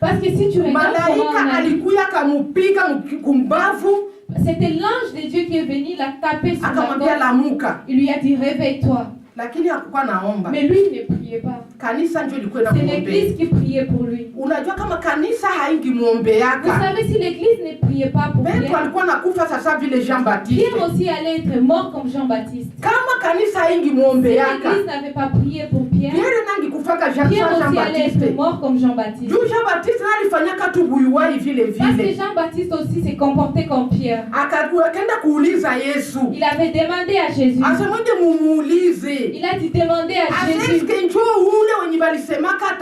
Parce que si tu regardes c'était l'ange de Dieu qui est venu la taper sur la gorge. Il lui a dit, réveille-toi. Mais lui, il ne priait pas. C'est l'église qui priait pour lui. Vous savez, si l'église ne priait pas pour Pierre, Pierre aussi allait être mort comme Jean-Baptiste. Si l'église n'avait pas prié pour Pierre, Pierre aussi allait être mort comme Jean-Baptiste. Parce que Jean-Baptiste aussi s'est comporté comme Pierre. Il avait demandé à Jésus. Il a dit demander à Jésus.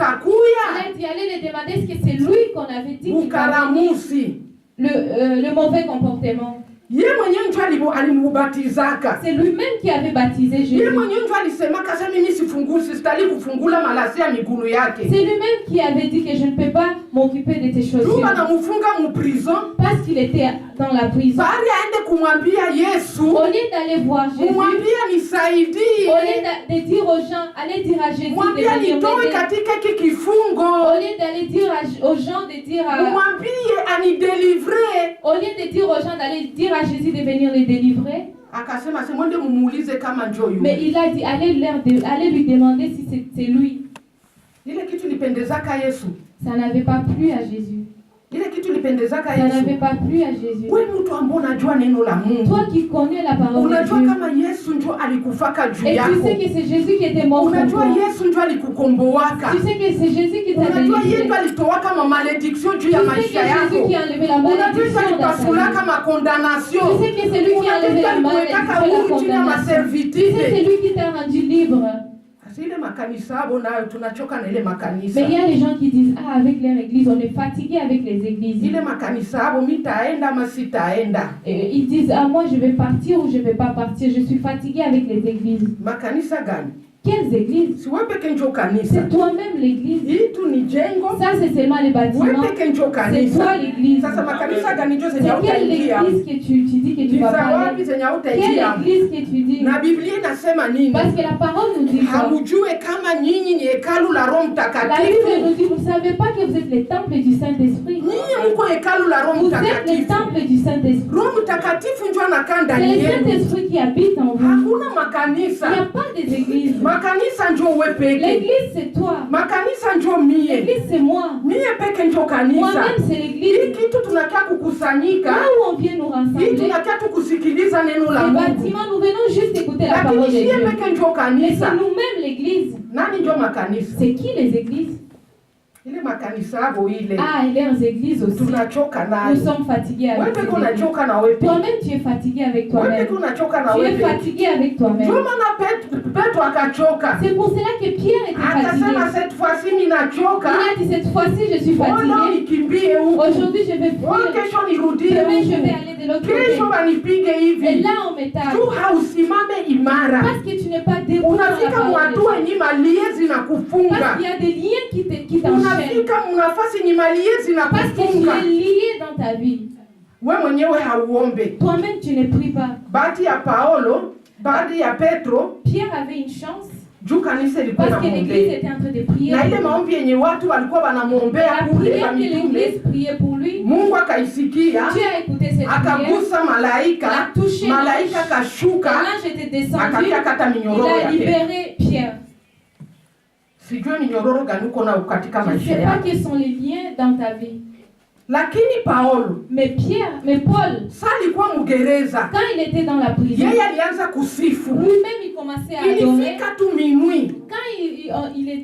Il a dit allez le demander, est-ce que c'est lui qu'on avait dit qu'il avait le mauvais comportement. C'est lui-même qui avait baptisé Jésus. C'est lui-même qui avait dit que je ne peux pas m'occuper de tes chaussures. Parce qu'il était dans la prison. Au lieu d'aller voir Jésus, au lieu de dire aux gens, allez dire à Jésus de venir m'aider. Au lieu d'aller dire aux gens de dire au lieu de dire aux gens d'aller dire à Jésus de venir les délivrer, mais il a dit allez lui demander si c'est lui. Ça n'avait pas plu à Jésus. Ça n'avait pas plu à Jésus. Toi qui connais la parole de Dieu, et tu sais que c'est Jésus qui était mort pour toi. Tu sais que c'est Jésus qui t'a délivré. Tu sais que c'est Jésus qui a enlevé la malédiction dans ta vie. Tu sais que c'est lui qui a enlevé la malédiction, la condamnation. Tu sais que c'est lui qui t'a rendu libre. Mais il y a les gens qui disent avec leur église, on est fatigué avec les églises. Et ils disent moi je vais partir ou je ne vais pas partir, je suis fatigué avec les églises. Quelles églises? C'est toi-même l'église. Ça c'est seulement les bâtiments. C'est toi l'église. C'est quelle église que tu dis que tu vas parler? Quelle église que tu dis? Parce que la parole nous dit quoi? La Bible nous dit, vous ne savez pas que vous êtes le temple du Saint-Esprit. Vous êtes le temple du Saint-Esprit. C'est le Saint-Esprit qui habite en vous. Il n'y a pas des églises. Makanisa njo wewe peke. L'église c'est toi. Makanisa njo mie. L'église c'est moi. Mie peke njo kanisa. Moi-même c'est l'église. Hii kitu tunakia kukusanyika. Là où on vient nous Hii rassembler. tunakia tukusikiliza neno la Les Mungu. bâtiments, nous venons juste écouter la Lakini parole de shie Dieu. peke njo Mais kanisa. c'est nous-mêmes l'église. Nani njo makanisa? C'est qui les églises? Ile makanisa yako ile. Ah, il est aux églises aussi. Tunachoka Nous nayo. sommes fatigués Wewe avec peke ces églises. unachoka na wewe peke. Toi-même, tu es fatigué avec Wewe toi-même. peke unachoka na Tu wewe es peke. fatigué avec toi-même. Ndio maana Petro akachoka. C'est pour cela que Pierre était Akasema fatigué. cette fois-ci ninachoka. Il a dit cette fois-ci, je suis Leo fatigué. nikimbie huko. Aujourd'hui, je vais Oh, fuir. kesho nirudie Demain, je huko. vais aller de l'autre Kesho côté. wanipige Et hivi. là, on m'étale. Tu hausimame imara. Parce que tu n'es pas debout dans la Unafika parole de mwatua Dieu. yenye malie Parce zinakufunga. qu'il y a des liens qui t'enchaînent. Unafika mnafasi yenye malie Parce que tu zinakufunga. es lié dans ta vie. Wewe mwenyewe hauombe. Toi-même, tu ne pries pas. Bahati ya Paulo, bahati ya Petro, Pierre avait une chance juu kanisa ilikuwa parce que l'église inamwombea. était en train de prier. Na pour ile lui. maombi yenye watu walikuwa wanamwombea La kule prière kwa que mitume, l'église priait pour lui, Mungu akaisikia, Dieu a écouté cette prière. akagusa malaika, La touché malaika l'ange. kashuka, L'ange était descendu. akakia kata Il minyororo a yake. libéré Pierre. Sijui minyororo gani uko nayo katika Je ne maisha sais pas yako. quels sont les liens dans ta vie. Lakini Paulo Mais Pierre, mais Paul, sa alikuwa mgereza, quand il était dans la prison, yeye alianza kusifu. lui-même il commençait à adorer. Ilifika tu minui, Quand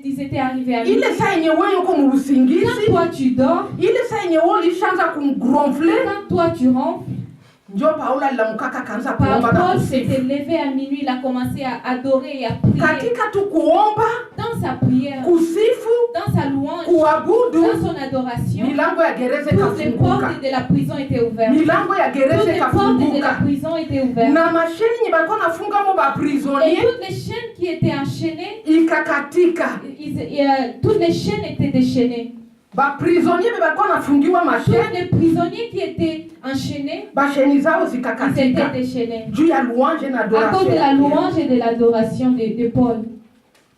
ils étaient arrivés à lui, ile saa yenye wewe uko quand muusingizi, toi tu dors, ile saa yenye wewe ulishaanza kumgromfle, quand toi tu rentres, ndio Paulo alilamkaka kaanza kuomba na Paul kusifu. s'était levé à minuit, il a commencé à adorer et à prier. Katika tu kuomba, Dans sa prière, kusifu, dans sa louange, kuabudu, dans son adoration, milango ya gereza toutes les ikafunguka. portes de la prison étaient ouvertes. Milango ya Toutes gereza les portes de la ikafunguka. prison étaient ouvertes. Na mashini yenye balikuwa nafunga mo ba Et prisonnier toutes les chaînes qui étaient enchaînées, ikakatika. toutes les chaînes étaient déchaînées. Ba prisonnier balikuwa nafungiwa Tous mashini, les prisonniers qui étaient enchaînés, basheni zao ils étaient zikakatika. déchaînés. Juu ya louange na À cause adoration. de la louange et de l'adoration de Paul,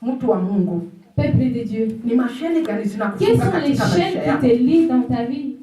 Mtu wa Mungu, peuple de Dieu. ni mashini gani Quelles zinakufunga sont les katika chaînes maisha qui yako? te lient dans ta vie?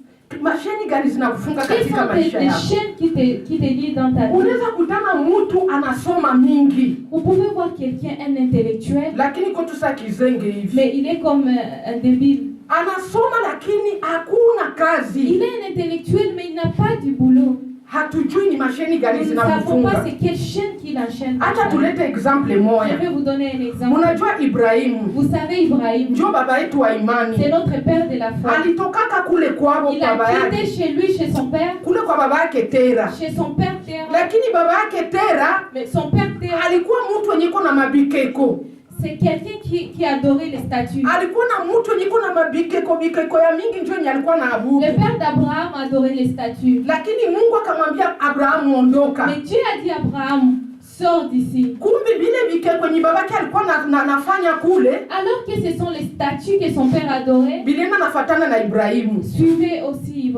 Mashini gani zinakufunga Quelles katika sont maisha les yako? chaînes qui te lient dans ta vie? Unaweza kutana mtu anasoma mingi, Vous pouvez voir quelqu'un, un intellectuel, lakini kwetu saa kizenge hivi. mais il est comme un débile. Anasoma lakini hakuna kazi. Il est un intellectuel, mais il n'a pas du boulot. Hatujui ni mashini gani Nous ne savons pas zinamfunga. c'est quelle chaîne qu'il enchaîne. Acha tulete exemple Je moja. vais vous donner un exemple. Unajua Ibrahimu Vous savez, Ibrahim, ndio baba yetu wa c'est imani, notre père de la foi. alitokaka kule kwao Il kwa a baba quitté yake, chez lui, chez son père, kule kwa baba yake Tera. chez son père Terah. Lakini baba yake Tera Mais son père Terah, alikuwa mtu wenye iko na mabikeko, c'est quelqu'un qui adorait les statues. alikuwa na mtu wenye iko na bikeko ya mingi, ndio yenye alikuwa na abudu. Le père d'Abraham adorait les statues. Lakini Mungu akamwambia Abrahamu, ondoka. Mais Dieu a dit à Abraham, sors d'ici. Kumbe vile bikeko yenye babake alikuwa nafanya kule Alors que ce sont les statues que son père adorait, bilienda nafatana na Ibrahimu, suivez aussi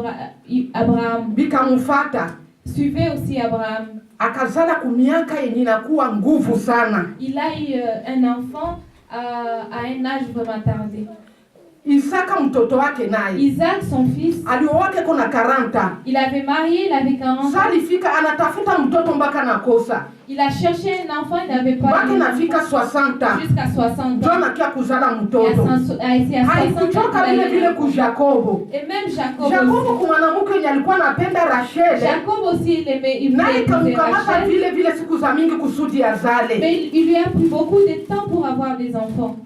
Abraham. bikamufata Suivez aussi Abraham. akazala kumiaka yenye inakuwa nguvu sana. Il a eu un enfant à un âge vraiment tardé. Isaka mtoto wake naye Isaac, son fils, aliowake kona 40. il avait marié, il avait 40 Sa ans. alifika anatafuta mtoto mpaka nakosa Il a cherché un enfant, il n'avait pas mpaka eu nafika d'enfant. 60 Jusqu'à 60 ndio ans. anakia kuzala Et mtoto. à 60 ans, Haikuchoka il vile a eu vile un ku enfant. Jakobo. Et même Jacob Jakobo aussi. kwa mwanamke yenye alikuwa anapenda Rachel, Jacob aussi, il aimait, il naye voulait épouser kamkamata Rachel. vile vile siku za mingi kusudi azale. Mais il lui a pris beaucoup de temps pour avoir des enfants.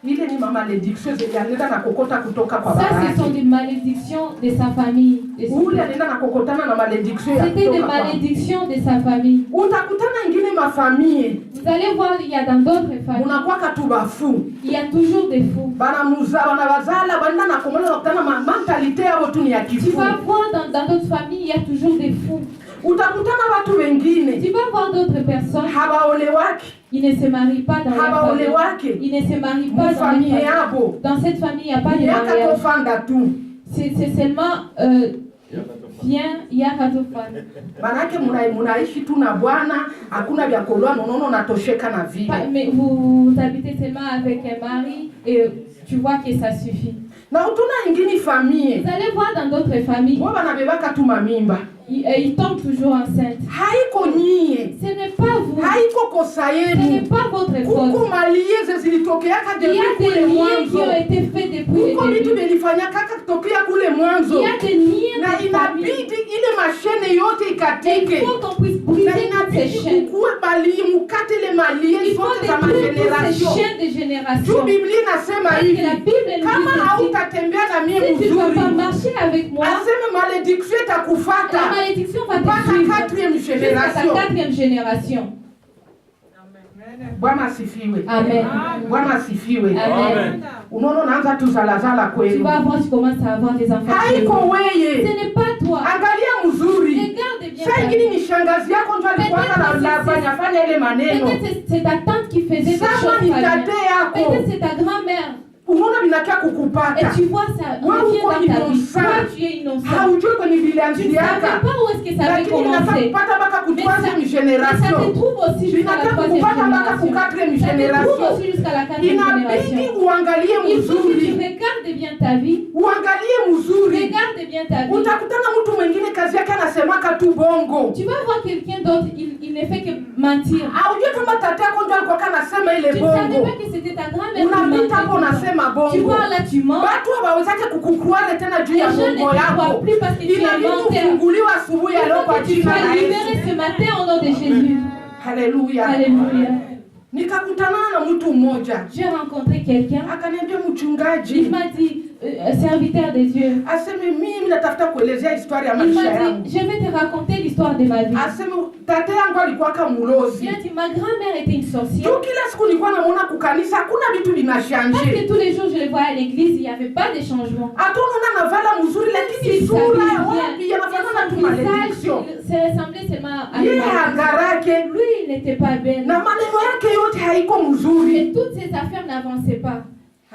Ile ni malédiction zenye alienda na kokota kutoka kwa Ça, baba ce sont yake. des malédictions de sa famille. Ule alienda na kokotana na malédiction ya C'était des kutoka kwa. malédictions de sa famille. Utakutana ingine mafamie Vous allez voir, il y a dans d'autres familles, unakwaka tu bafu il y a toujours des fous. banabazala banda na komona nakutana mentalite yabo tu ni ya Tu kifu. vas voir dans d'autres familles, il y a toujours des fous. Utakutana watu wengine Tu vas voir d'autres personnes, habaolewaki, ils ne se marient pas dans leur famille. habaolewaki Ils ne se marient pas dans leur mufamie famille. yabo Dans cette famille, il n'y a pas de yaka mariage. kofanda tu. C'est seulement viens, yakatofana. Manake munaishi tu na Bwana, hakuna vya kolwa nonono natosheka na vile. Mais vous habitez seulement avec un mari et tu vois que ça suffit. Na utuna ingini famie Vous allez voir dans d'autres familles, bo banabebaka tu mamimba il tombe toujours enceinte. Haiko nyie. Ce n'est pas vous. Haiko kosa Ce yenu. n'est pas votre Kuko faute. maliye zilitokeaka Il y depuis a des kule liens qui mwanzo. ont été faits depuis Kuko le vitu début. vilifanyaka kutokea kule mwanzo. Il y a des liens Na de famille. inabidi ile mashene yote Et ikatike. il faut qu'on puisse Na briser toutes ces inabidi chaînes. kukuwe maliye mukate ile maliye Il faut zote za détruire toutes ces mageneration. chaînes de Juu génération. Biblia inasema Parce que hivi, la Bible nous kama dit ceci. hautatembea na mie Si tu ne vas pas mzuri, marcher avec moi, aseme malédiction la itakufata malédiction va te mpaka suivre 4e jusqu'à ta génération. 4e génération. Bwana asifiwe. Amen. Bwana asifiwe. Amen. Unaona unaanza tu zalazala Tu kwenu. vas voir, tu commences à avoir des enfants. Haiko Ce weye. n'est pas toi. Angalia mzuri. Regarde bien. Saa ta ingine vie. ni shangazi yako ndio alikuwa anafanya ile maneno. Peut-être c'est ta tante qui faisait des Sama choses ni familiales. tate yako. Peut-être c'est ta grand-mère. Unaona vinakia Et kukupata. tu vois ça Wewe revient uko dans ta vie. innocent. Toi, tu es innocent. Haujui kwenye Tu ne vilianziaka. savais pas où est-ce que ça avait Lakini inataka commencé. kupata mpaka ku Mais ça 3e te génération. trouve aussi jusqu'à la Inataka 3e kupata mpaka ku génération. 4e Ça te trouve génération. aussi jusqu'à la 4e Inabidi génération. uangalie Il faut que tu mzuri. regardes bien ta vie. Uangalie mzuri. Regarde bien ta vie. Utakutana mtu mwingine kazi yake anasemaka tu bongo. Tu vas voir quelqu'un d'autre, il ne fait que mentir. Haujui kama tata yako ndio alikuwa anasema ile Tu ne savais bongo. pas que c'était ta grand-mère qui Unapita hapo mentait. unasema Tu bongo. vois là, tu mens. Watu hawawezake kukukuare tena juu Les ya gens ne bongo te yako. croient plus parce que tu es Inabidi menteur. ufunguliwe asubuhi ya leo kwa Tu jina la sois libéré Yesu. ce matin au nom de Jésus. Haleluya. Alléluia. Nikakutana na mtu mmoja. J'ai rencontré quelqu'un. Akaniambia Il mchungaji, m'a dit, serviteur de Dieu, aseme mimi natafuta kuelezea historia ya il maisha m'a yangu. dit, je vais te raconter l'histoire de ma vie. Aseme tate yangu alikuwa kama Il mlozi. a dit, ma grand-mère était une sorcière. Tu kila siku nilikuwa namuona kukanisa hakuna vitu Parce vinashanje. que tous les jours, je le voyais à l'église, il n'y avait pas de changement. Hata unaona navala mzuri lakini Il sura s'habille wapi bien. yanafanana tu Son malédiction. visage se ressemblait seulement à Yeye une malédiction. hangarake Lui, il n'était pas belle. na maneno yake yote haiko mzuri. Et toutes ses affaires n'avançaient pas.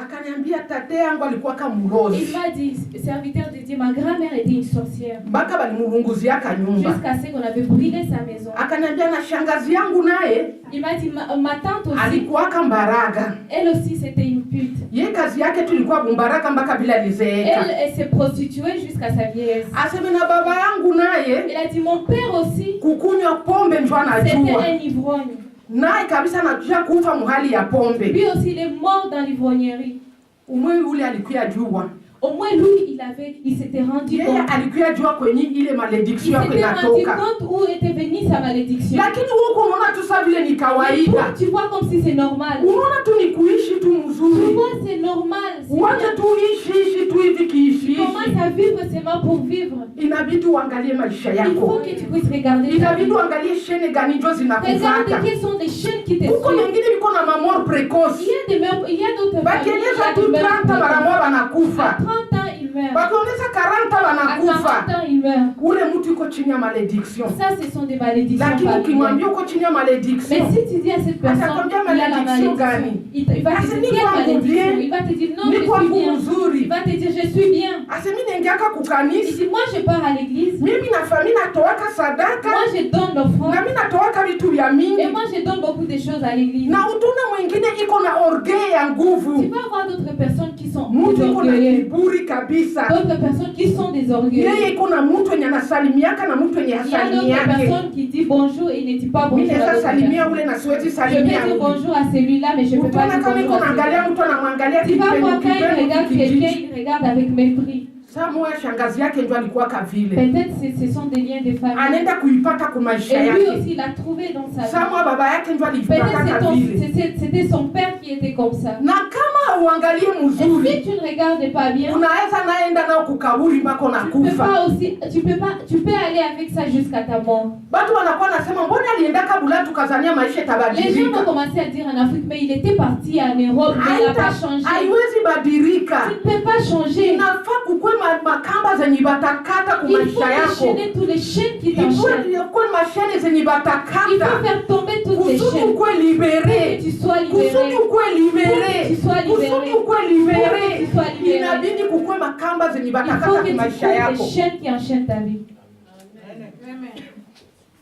Akaniambia tate yangu alikuwa kama Il mlozi. m'a dit, serviteur de Dieu, ma grand-mère était une sorcière. Mpaka balimurunguziaka nyumba. Jusqu'à ce qu'on avait brûlé sa maison. Akaniambia na shangazi yangu naye Il m'a dit, ma tante aussi, alikuwaka mbaraga. elle aussi c'était une pute. Ye kazi yake tulikuwa bumbaraga mpaka bila lizeeka. Elle s'est prostituée jusqu'à sa vieillesse. Aseme na baba yangu naye Il a dit, mon père aussi, kukunywa pombe njo c'était anajua. un ivrogne. Naye kabisa anajua kufa muhali ya pombe. Lui aussi, il est mort dans l'ivrognerie. Umwe ule alikuya jua. Au moins, lui, il s'était rendu Yeye compte. alikuya jua kwenye ile Il malédiction yako s'était rendu inatoka. compte où était venue sa malédiction. Lakini huko unaona tu saa vile ni Mais toi, kawaida. tu vois comme si c'est normal. Unaona tu ni kuishi tu Tu mzuri. vois, c'est normal. C'est Wacha bien. tu ishi tu hivi kiishi. Tu commences à vivre seulement pour vivre. Inabidi uangalie maisha Il faut yako. que tu puisses regarder. ta Inabidi vie. uangalie shene gani njo Regarde zinakuvata. quelles sont les chaînes qui te Huko suivent. wengine viko na mamor precoce. Il y a d'autres Bakieleza tu familles, 30 mara moja à wanakufa. 30 ans, ils meurent. Bakiongeza 40 À wanakufa. 40 ans, ils meurent. Ule mtu yuko chini ya malédiction. Ça, ce sont des malédictions Lakini familiales. ukimwambia uko chini ya Mais malédiction, si tu dis à cette personne, Atakwambia il a la malédiction malédiction, gani? il va te Ase dire ni quelle kwangu malédiction. bien. Il va te dire non, Ni je suis kwangu bien. mzuri. Il va te dire je suis bien. asemi nengeaka Il kukanisa. dit moi je pars à l'église. Mimi na famille natoaka sadaka. Moi je donne l'offrande. Na mimi natoaka vitu vya mingi. Et moi je donne beaucoup de choses à l'église. Na utuna mwingine iko na orgueil ya Tu nguvu. vas avoir d'autres personnes qui sont Mtu iko na orgueilleuses. kiburi kabisa. D'autres personnes qui sont des orgueilleux. Yeye iko na mtu mwenye anasalimiaka na mtu mwenye Il y a d'autres hasalimiake. personnes qui disent bonjour et ne disent pas Mimi bonjour à naweza d'autres salimia personnes. ule na siwezi Je salimia vais dire ule. bonjour à celui-là, mais je ne peux pas Utaona dire kama bonjour iko à celui-là. naangalia mtu anamwangalia Tu vas voir quand il kipenu regarde quelqu'un, kijiji. il regarde avec mépris. Saa moja shangazi yake ndio alikuwa kavile. Peut-être ce sont des liens de famille. Anaenda kuipata kwa maisha Et lui yake. aussi, il a trouvé dans sa Saa vie. moja baba yake ndio alipata Peut-être vile. c'était son père qui était comme ça. Na kama uangalie Et mzuri, si tu ne regardes pas bien, unaweza naenda nao kukaburi mpaka tu peux nakufa. pas aussi, tu peux aller avec ça jusqu'à ta mort. Batu wanakuwa nasema mbona alienda kabula tukazania maisha Les gens vont itabadilika. commencer à dire en Afrique, mais il était parti en Europe, mais il n'a pas changé. Haiwezi badilika. Tu ne peux pas changer. Inafaa kukwe makamba zenye batakata kwa Il faut maisha yako. déchaîner tous les chaînes qui t'enchaînent. Ikwe mashine zenye Il faut batakata. faire tomber toutes les Kusudi chaînes. ukwe Que libere. tu sois Kusudi libéré. ukwe libere. Que tu sois libéré. Kusudi ukwe libere. Que tu sois libéré. Inabidi kukwe makamba zenye Il faut batakata que kwa tu maisha trouves yako. des chaînes qui enchaînent ta vie.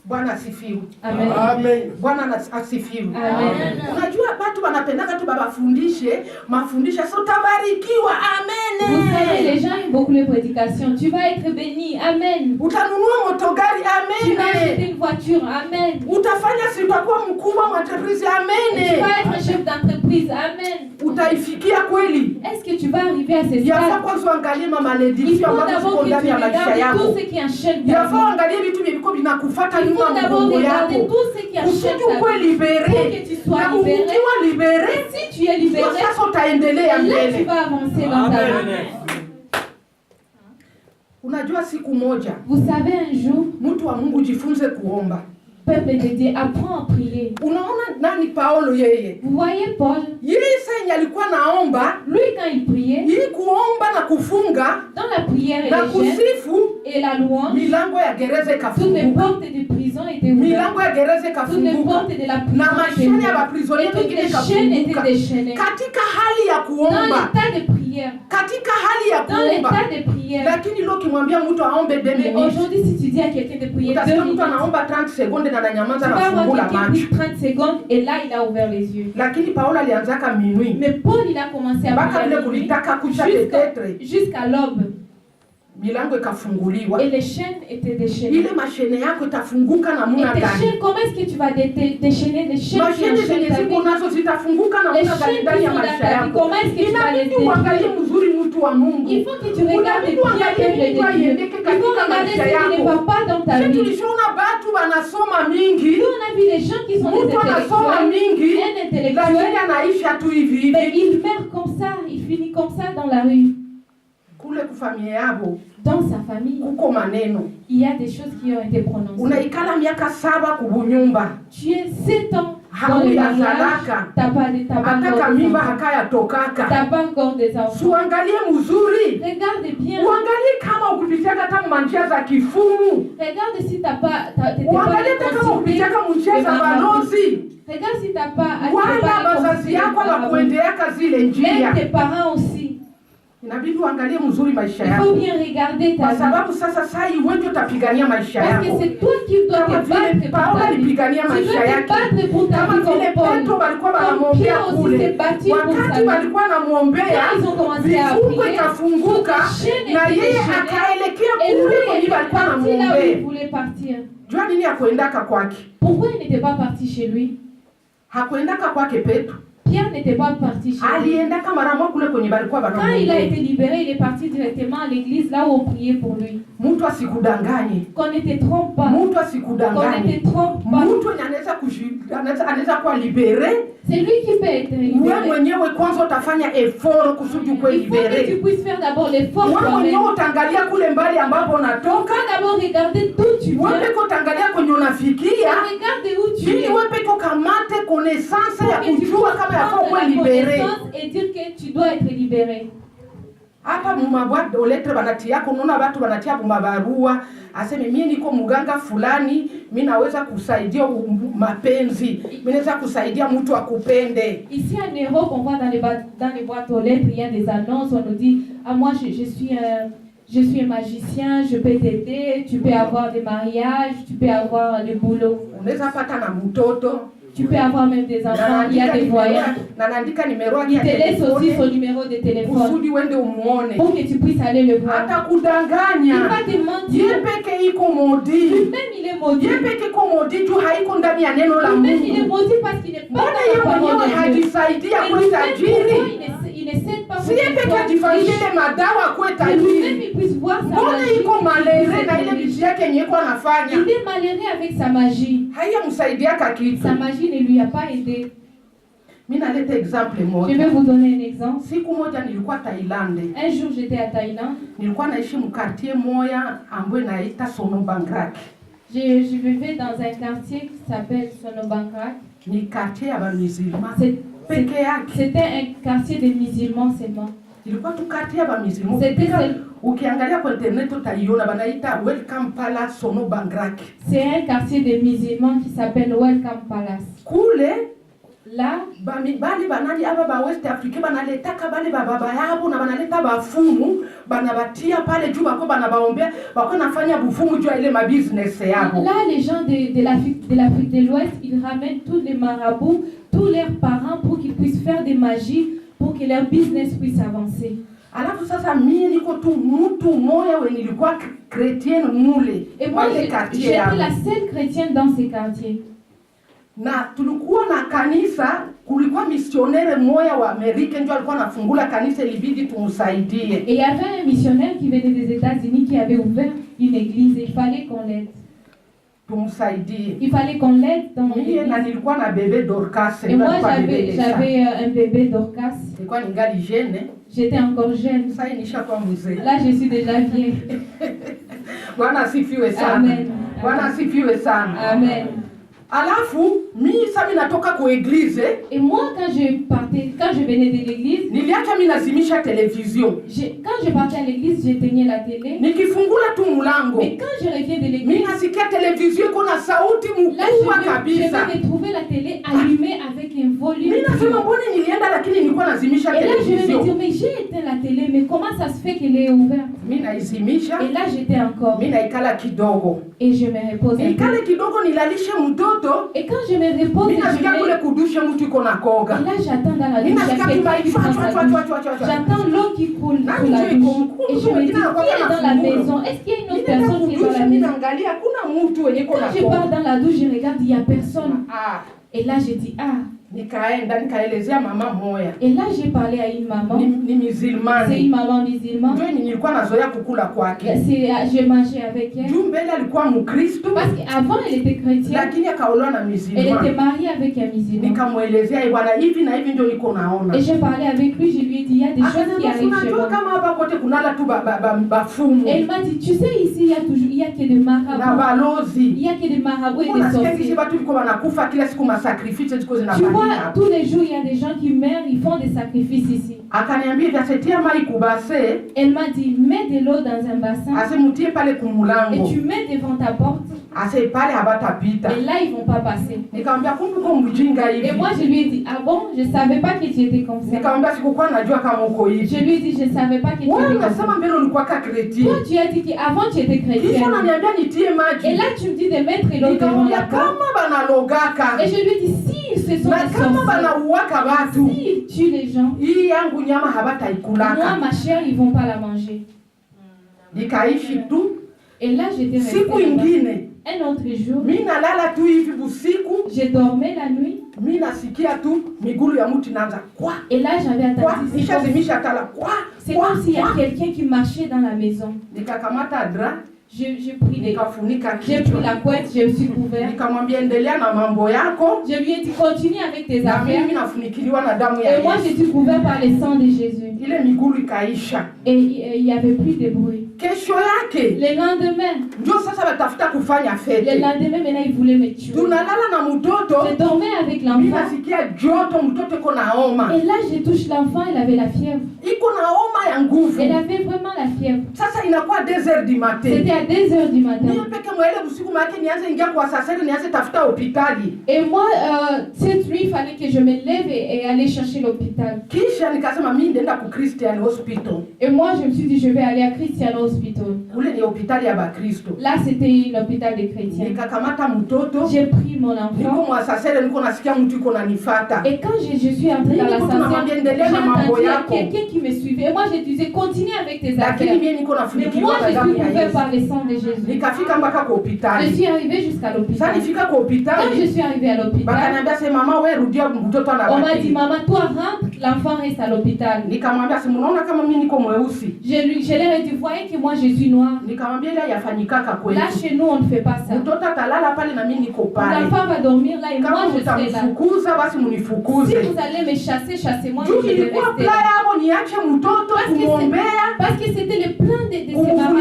Bwana asifiwe. Amen. Amen. Bwana asifiwe. Amen. Unajua watu wanapendaka tu babafundishe mafundisho sio tabarikiwa. Vous Amen. savez, les gens aiment beaucoup les prédications. Tu vas être béni. Amen. Utanunua motogari. Tu vas acheter Amen. une voiture. Amen. Utafanya si utakuwa mkubwa wa entreprise. Tu vas Amen. être un chef d'entreprise. Amen. Utaifikia kweli. Est-ce que tu vas arriver à ces Yafaa stades? kwanza uangalie Il maledikio faut ambazo d'abord ziko que tu ndani ya maisha regardes yako. tout ce qui enchaîne ta Yafaa vie. uangalie vitu vilivyo vinakufuata Il nyuma faut d'abord mgongo regarder yako. tout ce qui enchaîne Kusudi ta ukwe vie. libere. Pour que tu sois Na libéré. ukiwa libere, Si tu es ndio libéré, sasa utaendelea là tu mbele. vas avancer dans ta vie. Unajua siku moja Vous savez, un jour, mtu wa Mungu jifunze kuomba. peuple de Dieu apprend à prier. Unaona nani Paulo yeye? Vous voyez Paul, Yeye sasa alikuwa naomba, lui quand il priait, ili kuomba na kufunga dans la prière et na le jeûne kusifu, et la louange, milango ya gereza toutes les ikafunguka. portes de prison étaient ouvertes. Milango ya gereza Toutes les ikafunguka. portes de la Na prison étaient mashine ya ouvertes. baprisonnier Et toutes mengine les chaînes étaient ikafunguka. déchaînées. Katika hali ya Dans kuomba, l'état de prière, katika hali ya dans kuomba. l'état de prière. Lakini leo ukimwambia mtu aombe 2 Mais minutes, aujourd'hui, si tu dis à quelqu'un de prier 2 utasikia minutes, mtu anaomba 30 sekunde na ananyamaza tu na vas avoir kufungula quelqu'un macho. qui 30 secondes et là, il a ouvert les yeux. Lakini Paulo alianzaka minui. Mais Paul, il a commencé à Mpaka prier vile avec lui kulitaka kucha jusqu'à tetetre, jusqu'à l'aube. milango ikafunguliwa. Et les chaînes étaient déchaînées. Ile mashine yako itafunguka Et namna tes gani? chaînes, comment est-ce que tu vas déchaîner les chaînes qui Mashine enchaînent zenye ta ziko vie? nazo zitafunguka Les namna gani chaînes ndani qui ya sont dans maisha ta vie, yako? comment est-ce que tu vas les Inabidi uangalie détruire? mzuri mtu wa Mungu. Il faut que tu regardes Unabidi bien uangalie peuple Mungu de Dieu. aiendeke Il faut katika regarder maisha ce qui ne va yako. pas dans ta Sisi vie. tulishaona watu wanasoma mingi, Nous, on a vu les gens qui sont des mtu anasoma intellectuels, mingi, un lakini intellectuel, anaisha tu hivi mais hivi. il meurt comme ça, il finit comme ça dans la rue. Kule kufamilia yabo Dans sa famille, kuko maneno. il y a des choses qui ont été prononcées. Unaikala miaka 7 kubunyumba. Tu es 7 ans dans le mariage, Hauyazalaka. t'as pas Hata encore des kamimba enfants. hakayatokaka. T'as pas encore des enfants. Suangalie mzuri. Regarde bien. Uangalie kama ukipitiaka hata manjia za kifumu. Regarde si t'as pas, t'es pas Uangalie hata kama constitué ukipitiaka munjia de za maman. balozi. Regarde si t'as pas, Wala bazazi yako wakuendeaka zile njia. même tes parents aussi. Inabidi uangalie mzuri maisha Il faut yako. bien regarder ta Kwa vie. sababu sasa saa hii wewe utapigania maisha Parce que yako. c'est toi qui dois Kama te battre vile pour Paulo ta vie. Tu alipigania dois maisha te yake. battre pour ta Kama vie vile comme Paul. Petro walikuwa Comme wanamwombea Pierre aussi kule. s'est battu pour sa Wakati vie. walikuwa wanamwombea, Quand ils ont commencé à vifungo prier, ikafunguka toutes les chaînes na étaient yeye déchaînées. akaelekea Et lui, kule il kwenye est walikuwa parti là où il wanamwombea. voulait partir. Jua nini hakuendaka kwake? Pourquoi il n'était pas parti chez lui? Hakuendaka kwake Petro. Pierre n'était pas parti chez lui. Aliendaka mara moja kule kwenye walikuwa Quand il a wanamwombea. été libéré, il est parti directement à l'église, là où on priait pour lui. Mtu asikudanganye. Qu'on ne te trompe pas. Mtu Qu'on asikudanganye. ne te trompe pas. Mtu anaweza kuwa libere. C'est lui qui peut être Wewe libéré. mwenyewe kwanza utafanya effort kusudi ukwe Il faut que tu libere. puisses faire d'abord l'effort Wewe toi-même. mwenyewe utaangalia kule mbali ambapo Tu unatoka. vas d'abord regarder d'où tu viens. Wewe peke utaangalia kwenye unafikia. Regarde où tu Ili es. wewe peke ukamate connaissance ya Pour que tu puisses kujua kama yafaa prendre kuwa la libere. connaissance et dire que tu dois être libéré. Hapa mumabwate oletre banatiako, unaona watu wanatia mabarua aseme mimi niko mganga fulani, mimi naweza kusaidia mapenzi, mimi naweza kusaidia mtu akupende. Ici en Europe, on voit dans les boîtes aux lettres, il y a des annonces, on nous dit ah moi je suis un magicien, je peux t'aider, tu peux avoir des mariages, tu peux avoir le boulot, Unaweza pata na mtoto, tu peux avoir même des enfants, il y a des voyages. na naandika nimero yake Il ya te laisse aussi son telefoni numéro de téléphone kusudi uende umuone. pour que tu puisses aller le voir. Hata Il kudanganya. va te mentir. Yeye peke iko modi. Lui-même il est maudit. Yeye peke iko modi tu haiko ndani ya neno la Lui-même il est Mungu. maudit parce qu'il n'est pas Mbona dans yeye la parole mwenyewe de Dieu. hajisaidia Et kuwa lui-même, tajiri? pourquoi il ne s'aide pas Si yeye peke ajifanyie ile madawa kuwa que lui-même tajiri. il puisse voir sa Mbona magie. iko malere na ile bidii yake yenye iko anafanya? Il est malheureux avec sa magie. Haiyamsaidiaka kitu. Sa magie ne lui a pas aidé. Mimi naleta example Je moja. vais vous donner un exemple. Siku moja nilikuwa Thailand. Un jour, j'étais à Thaïlande. Nilikuwa naishi mkartie moya ambayo inaita Sonobangrak. Je vivais dans un quartier qui s'appelle Sonobangrak. Ni quartier ya bamizilima C'est- peke yake. C'était un quartier de musulmans seulement. Ilikuwa tu quartier ya bamizilima. C'était seul. Ukiangalia kwa internet utaiona banaita Welcome Palace Sonobangrak. C'est un quartier de musulmans qui s'appelle Welcome Palace. Kule Là, bali banali aba ba West Africa banaleta kabali baba yabo na banaleta bafumu banabatia pale juu bako banabaombea bako nafanya bufumu juu ile ma business yabo. Là, les gens de l'Afrique de l'Ouest, ils ramènent tous les marabouts, tous leurs parents pour qu'ils puissent faire des magies pour que leur business puisse avancer. Alafu sasa mimi niko tu mtu moya wenye nilikuwa chrétienne mule. Et moi j'étais la seule chrétienne dans ces quartiers. Na tulikuwa na kanisa, kulikuwa missionnaire moya wa Amerika ndio alikuwa anafungula kanisa, ilibidi tumsaidie. Et il y avait un missionnaire qui venait des États-Unis qui avait ouvert une église et il fallait qu'on l'aide. Tumsaidie. Il fallait qu'on l'aide dans l'église. Na nilikuwa na bébé Dorcas. Et moi j'avais un bébé Dorcas. Nilikuwa ningali jeune. J'étais encore jeune. Sasa nishakuwa mzee. Là je suis déjà vieille. Bwana asifiwe sana. Amen. Bwana asifiwe sana. Amen. Alafu mimi sasa natoka kwa église. Et moi quand je venais de l'église, niliacha mimi nazimisha television. Quand je partais à l'église, j'éteignais la télé. Nikifungula tu mlango. Mais quand je reviens de l'église, mimi nasikia television iko na sauti mkubwa kabisa. Je vais retrouver la télé allumée avec un volume. Mimi nasema mbona nilienda lakini nilikuwa nazimisha television. Et là je vais me dire mais j'ai éteint la télé, mais comment ça se fait qu'elle est ouverte? Mimi naizimisha. Et là j'étais encore. Mimi naikala kidogo. Et je me repose. Nikale kidogo nilalishe mtoto. Et quand je me repose, et là j'attends dans la douche. J'attends l'eau qui coule sous la douche. Et je me dis, qui est dans la maison? Est-ce qu'il y a une autre personne qui est dans la maison? Quand je pars dans la douche, je regarde, il n'y a personne. Et là, je dis, nikaelezea mama moya. Et là j'ai parlé à une maman. Ni musulmane. C'est une maman musulmane. Ndio nilikuwa nazoea kukula kwake. Je mangeais avec elle. Juu mbele alikuwa Mkristo. Parce qu'avant elle était chrétienne. Lakini akaolewa na musulman. Elle était mariée avec un musulman. Nikamuelezea bwana hivi na hivi ndio niko naona. Et j'ai parlé avec lui, je lui ai dit il y a des choses qui arrivent chez moi. Kama hapa kote kunala tu bafumu. Elle m'a dit tu sais ici il y a que des marabouts. Na balozi. Il y a que des marabouts et des sorciers. Watu liko wanakufa kila siku masacrifice ziko zinafanyika. Tu vois tous les jours il y a des gens qui meurent, ils font des sacrifices ici. Akaniambia tasetia mai kubase. Elle m'a dit mets de l'eau dans un bassin. Asemutie pale kumulango. Et tu mets devant ta porte. Ase pale habatapita. Et là ils vont pas passer. Nikamwambia kumbe kwa mjinga hivi. Et moi je lui ai dit ah bon, je savais pas que tu étais comme ça. Nikamwambia sikukuwa najua kama uko hivi. Je lui ai dit je savais pas que tu étais comme ça. Unasema mbele ulikuwa chrétien. Toi tu as dit qu'avant tu étais chrétien. Kisha unaniambia nitie maji. Et là tu me dis de mettre l'eau devant la porte. Kama banalogaka. Et je lui ai dit si ce sont des sorciers. S'ils tuent les gens, hii yangu nyama habataikulaka. Moi ma chair ils vont pas la manger. Nikaishi tu. Et là j'étais restée. Siku ingine. Un autre jour, mimi nalala tu hivi busiku. Je dormais la nuit. Mimi nasikia tu migulu ya mtu inaanza kwa. Et là j'avais attendu. Nishazimisha tala kwa. C'est comme s'il y a quelqu'un qui marchait dans la maison. Nikakamata dra. J'ai pris la couette, je me suis couvert. Je lui ai dit continue avec tes affaires. Et moi je suis couvert par le sang de Jésus. Et il n'y avait plus de bruit. Le lendemain, maintenant il voulait me tuer. Je dormais avec l'enfant. Et là je touche l'enfant, il avait la fièvre. Elle avait vraiment la fièvre. C'était à 2h du matin. Et moi, cette nuit, il fallait que je me lève et aller chercher l'hôpital. Et moi, je me suis dit, je vais aller à Christian Hospital. Là, c'était l'hôpital des chrétiens. J'ai pris mon enfant. Et quand je suis entrée dans la salle, j'ai entendu quelqu'un qui me suivait. Et moi, je disais, continue avec tes affaires. Mais moi, je suis couvert par le sang de Jésus. Je suis arrivée jusqu'à l'hôpital. Quand je suis arrivée à l'hôpital, on m'a dit, maman, toi rentre, l'enfant reste à l'hôpital. Je leur ai dit, voyez que moi je suis noire. Là chez nous on ne fait pas ça. L'enfant va dormir là et moi je serai là. Si vous allez me chasser, chassez-moi. Je vais rester. Parce que c'était le plan de ces mamans.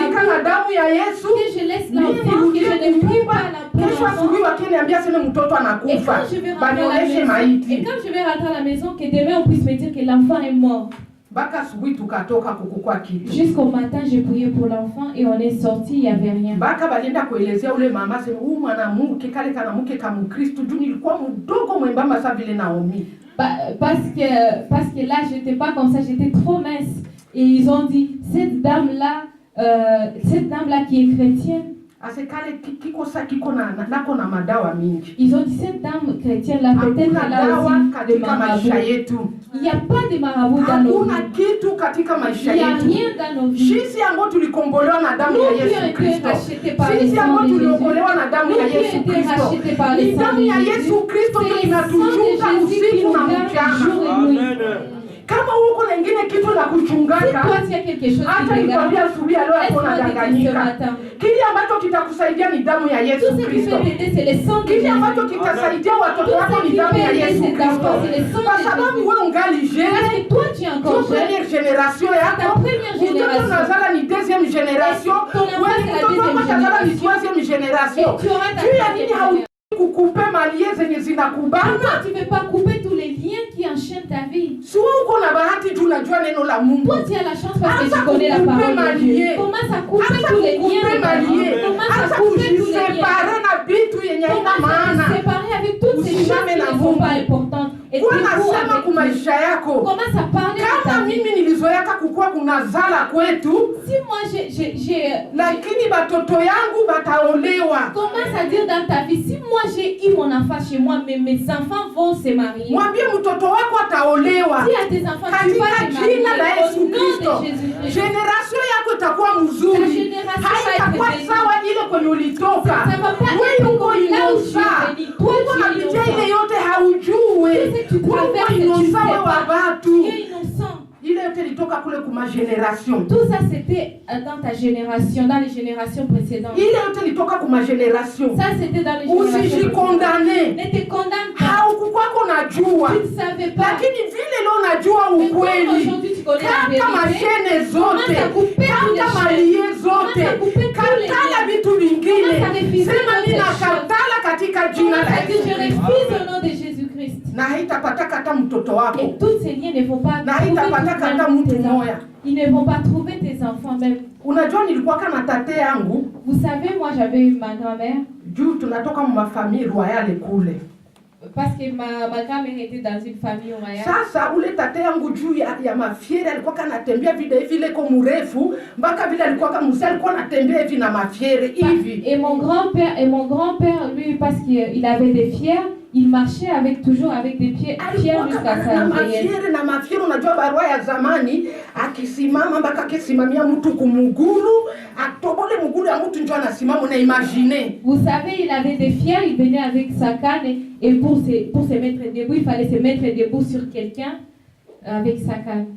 Que je laisse l'enfant, que je ne prie pas la et quand je vais rentrer à la maison, que demain on puisse me dire que l'enfant est mort. Jusqu'au matin, j'ai prié pour l'enfant et on est sorti, il n'y avait rien. Parce que là, j'étais pas comme ça, j'étais trop mince. Et ils ont dit, cette dame-là qui est chrétienne, ils ont dit, cette dame chrétienne-là, peut-être elle a aussi de marabout. Il n'y a pas de marabout dans nos vies. Il n'y a rien dans nos vies. Nous qui ont été rachetés par le sang de Jésus. Nous qui ont été rachetés par le sang de Jésus. C'est le sang de Jésus qui nous garde jour et nuit. Kama huko na ingine kitu la kuchungaka, hata nikwambia asubuhi leo hapo nadanganyika. Kile ambacho kitakusaidia ni damu ya Yesu Kristo. Kile ambacho kitasaidia watoto wako ni damu ya Yesu Kristo. Kwa sababu wewe ungali jeune, première génération yako, mtoto unazala ni deuxième génération, wewe mtoto wako unazala ni troisième génération. Tu ya nini haukukupe malie zenye zinakubana? Tu ne veux pas couper tous les liens qui enchaînent ta vie. Si uko na bahati tu unajua neno la Mungu. Toi tu as la chance parce que tu connais la parole de Dieu. Commence à couper tous les liens. Commence à couper tous les liens. Commence à te séparer avec toutes ces choses qui ne sont pas importantes. Et tu commence à parler de ta vie. Si moi j'ai lakini batoto yangu bataolewa. Commence à dire dans ta vie, si moi j'ai eu mon enfant chez moi, mais mes enfants vont se marier. Mwambie mtoto wako ataolewa. Si à tes enfants tu vas te marier au nom de Jésus. Generation yako itakuwa mzuri. Haitakuwa sawa ile kwenye ulitoka. Wewe uko inosa. Uko na pitia ile yote haujui. Uko inosa wa watu. Il était litoka kule kuma génération. Tout ça c'était dans ta génération, dans les générations précédentes. Il était litoka kuma génération. Ça c'était dans les générations. Usijikondane. Ne te condamne pas. Haukukwako najua. Tu ne savais pas. Lakini vile leo najua ukweli. Kata mashene zote. Kata malie zote. Katala vitu vingine. Sema nina katala katika jina la Yesu. Je refuse au nom de Jésus-Christ. Na haitapata kata mtoto wako. Et toutes ces liens ne vont pas ils ne vont pas trouver tes enfants même. Unajua nilikuwa kana tate yangu. Vous savez, moi j'avais eu ma grand-mère. Juu tunatoka ma famille royale kule. Parce que ma grand-mère était dans une famille royale. Sasa ule tate yangu juu ya mafiere alikuwa kanatembea vile kwa mrefu mpaka vile alikuwa kama mzee alikuwa anatembea hivi na mafiere hivi. Et mon grand-père lui parce qu'il avait des fiers, il marchait toujours avec des pieds fiers jusqu'à sa vieillesse. Na mafiere unajua barua ya zamani akisimama mpaka akisimamia mtu kumugulu atobole mugulu ya mtu ndio anasimama na imaginer. Vous savez, il avait des fiers, il venait avec sa canne et pour se mettre debout, il fallait se mettre debout sur quelqu'un avec sa canne.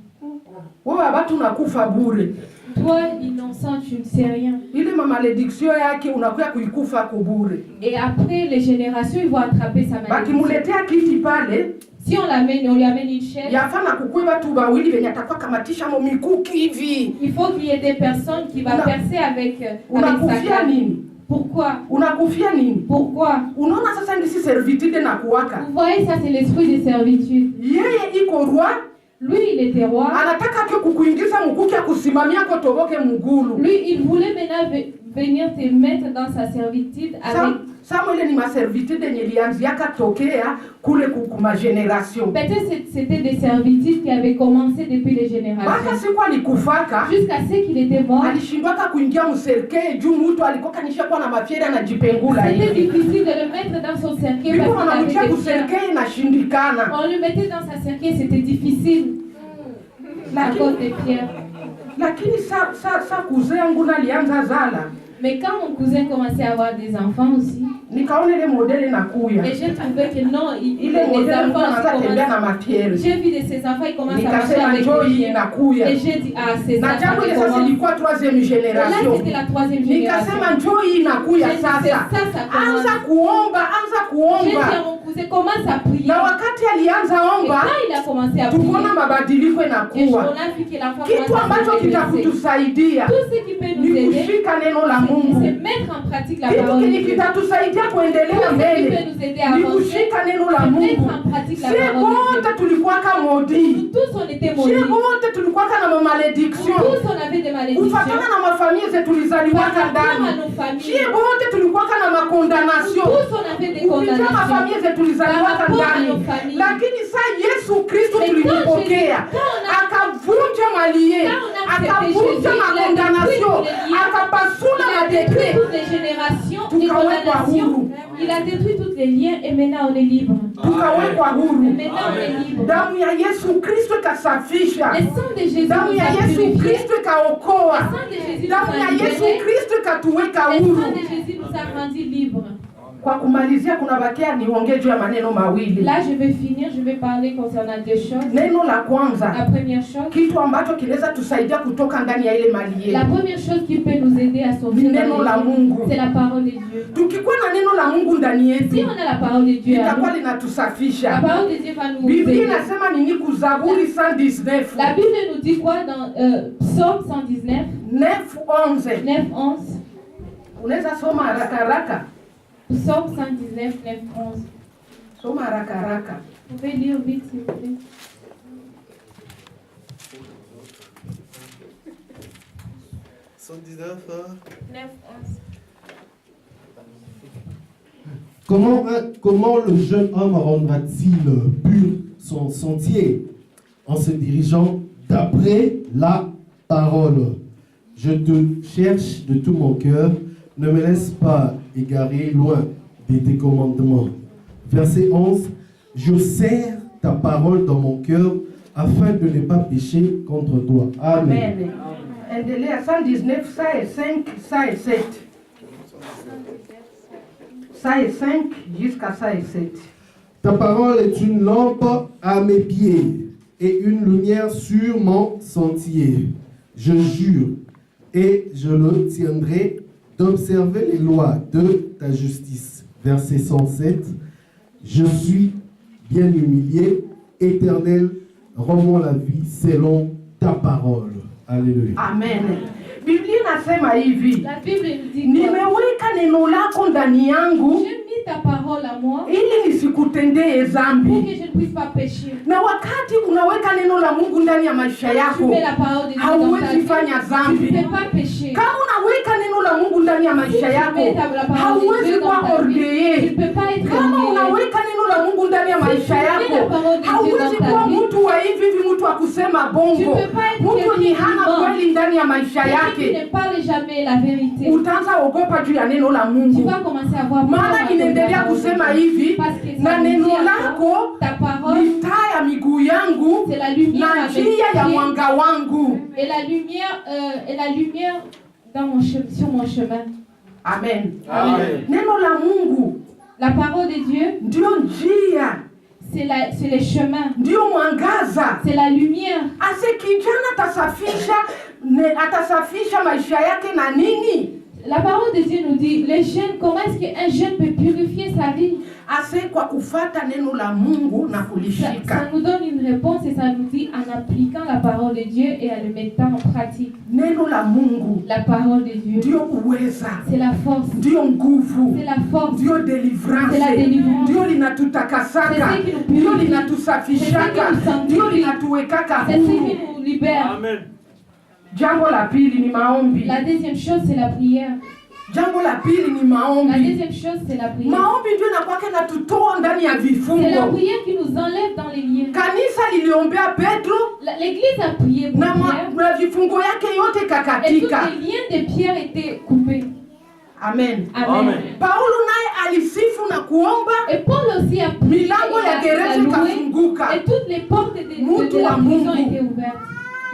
Wewe abatu nakufa bure. Toi, innocent, tu ne sais rien. Ile malédiction yake unakuya kuikufa kubure. Et après, les générations, ils vont attraper sa malédiction. Bakimuletea kiti pale. Si on lui amène une chaise, yafana kukue watu bawili wenye atakuwa kamatisha mo mikuki hivi. Il faut qu'il y ait des personnes qui vont percer avec sa canne. Nini? Pourquoi? Unakufia nini? Pourquoi? Unaona sasa ndisi servitude na kuwaka. Vous voyez, ça c'est l'esprit de servitude. Yeye iko roi. Lui, il était roi. Anataka kukuingiza mkuki ya kusimamia kwa toboke mugulu. Lui, il voulait maintenant venir te mettre dans sa servitude avec... Samuel ni ma servitude yenye ilianziaka tokea kule kuma generation. Peut-être c'était des servitudes qui avaient commencé depuis les générations. Baka siku alikufaka jusqu'à ce qu'il était mort. Alishindwaka kuingia mserke juu mtu alikuwa kanisha kwa na mafiere anajipengula hivi. C'était difficile de le mettre dans son cercueil parce qu'il avait des cercueil inashindikana. On le mettait dans sa cercueil, c'était difficile. À cause des pierres. Lakini sa cousin yangu nalianza zala. Mais quand mon cousin commençait à avoir des enfants aussi, nikaona ile modele nakuya. Et j'ai trouvé que non, il a des enfants. J'ai vu de ses enfants, ils commencent à marcher avec lui. Et j'ai dit, ah, ces enfants. Là, troisième génération. Là, c'était la troisième génération. Nikasema anza kuomba. J'ai dit à mon cousin, commence à prier. Na wakati alianza omba, il a commencé à prier. Tukuona mabadiliko inakuwa. Kitu ambacho kitakutusaidia. Tout ce qui peut nous aider, kushika neno la Mungu. C'est mettre en pratique la parole de Dieu. Kitatusaidia kutusaidia kuendelea mbele ni kushika neno la Mungu. Sie wote tulikuwa kama maudit, sie wote tulikuwa kama malediction, kufatana na mafamilia zetu tulizaliwa ndani. Sie wote tulikuwa kama makondamnation, kupitia mafamilia zetu tulizaliwa ndani. Lakini sasa Yesu Kristo tulimpokea, akavunja malie, akavunja makondamnation, akapasula madekret. Il a détruit tous les liens et maintenant on est libre. Tukawekwa huru. Maintenant on est libre. Damu ya Yesu Kristo ikasafisha. Le sang de Jésus Damu ya Yesu Kristo ikaokoa. Damu ya Yesu Kristo ikatuweka huru. Le sang de Jésus nous a rendus libres. Kwa kumalizia kuna bakia niongee juu ya maneno mawili. Là je vais finir, je vais parler concernant deux choses. Neno la kwanza, la première chose, kitu ambacho kinaweza tusaidia kutoka ndani ya ile mali yetu. La première chose qui peut nous aider à sortir neno la Mungu. C'est la parole de Dieu. Tukikuwa na neno la Mungu ndani yetu, si on a la parole de Dieu, itakuwa linatusafisha. La parole de Dieu va nous Biblia aider. inasema nini kuzaburi 119? La Bible nous dit quoi dans Psaume 119 9:11. 9:11. Unaweza soma haraka haraka. Psaume 119, 9:11. Soma haraka haraka. Vous pouvez lire vite s'il vous plaît. 119, 9:11. Comment le jeune homme rendra-t-il pur son sentier en se dirigeant d'après la parole? Je te cherche de tout mon cœur, ne me laisse pas égarer loin de tes commandements. Verset 11, je serre ta parole dans mon cœur afin de ne pas pécher contre toi. Amen. Endelea 119, ça est 5, ça est 7. Ça est 5 jusqu'à ça est 7. Ta parole est une lampe à mes pieds et une lumière sur mon sentier. Je jure et je le tiendrai d'observer les lois de ta justice. Verset 107. Je suis bien humilié, Éternel, rends-moi la vie selon ta parole. Alléluia. Amen. Biblia inasema hivi. La Bible nous dit nimeweka neno lako ndani yangu. J'ai mis ta parole à moi. Ili nisikutendee dhambi. Pour que je ne puisse pas pécher. Na wakati unaweka neno la Mungu ndani ya maisha yako, hauwezi fanya dhambi. Kama unaweka neno la Mungu ndani ya maisha yako, hauwezi kuwa orgueilleux. Kama unaweka neno la Mungu ndani ya maisha yako, hauwezi kuwa mtu wa hivi mtu wa kusema bongo. Mtu ni hana kweli ndani ya maisha yake. Ne parle jamais la vérité. Utaanza ogopa juu ya neno la Mungu. Tu vas commencer à avoir peur. Maana inaendelea kusema hivi, na neno lako ni taa ya miguu yangu na njia ya mwanga wangu. Et la lumière sur mon chemin. Amen. Amen. Neno la Mungu, la parole de Dieu, ndio njia, c'est le chemin, ndio mwangaza, c'est la lumière. Ase kijana atasafisha maisha yake na nini? La parole de Dieu nous dit, les jeunes, comment est-ce qu'un jeune peut purifier sa vie? Ase kwa kufata neno la Mungu na kulishika. Ça nous donne une réponse et ça nous dit en appliquant la parole de Dieu et en le mettant en pratique. Neno la Mungu, la parole de Dieu, ndio uweza, c'est la force, ndio nguvu, c'est la force, ndio délivrance, c'est la délivrance, ndio linatutakasaka, ndio linatusafishaka, ndio linatuwekaka. C'est ce qui nous libère. Amen. Jambo la pili ni maombi. La deuxième chose c'est la prière. Jambo la pili ni maombi. La deuxième chose c'est la prière. Maombi ndio inakuwa natutoa ndani ya vifungo. C'est la prière qui nous enlève dans les liens. Kanisa liliombea Petro. L'église a prié pour Pierre. Na vifungo yake yote kakatika. Et tous les liens de Pierre étaient coupés. Amen. Amen. Paulo naye alisifu na kuomba. Et Paul aussi a prié. Milango ya gereza ikafunguka. Et toutes les portes de la prison étaient ouvertes.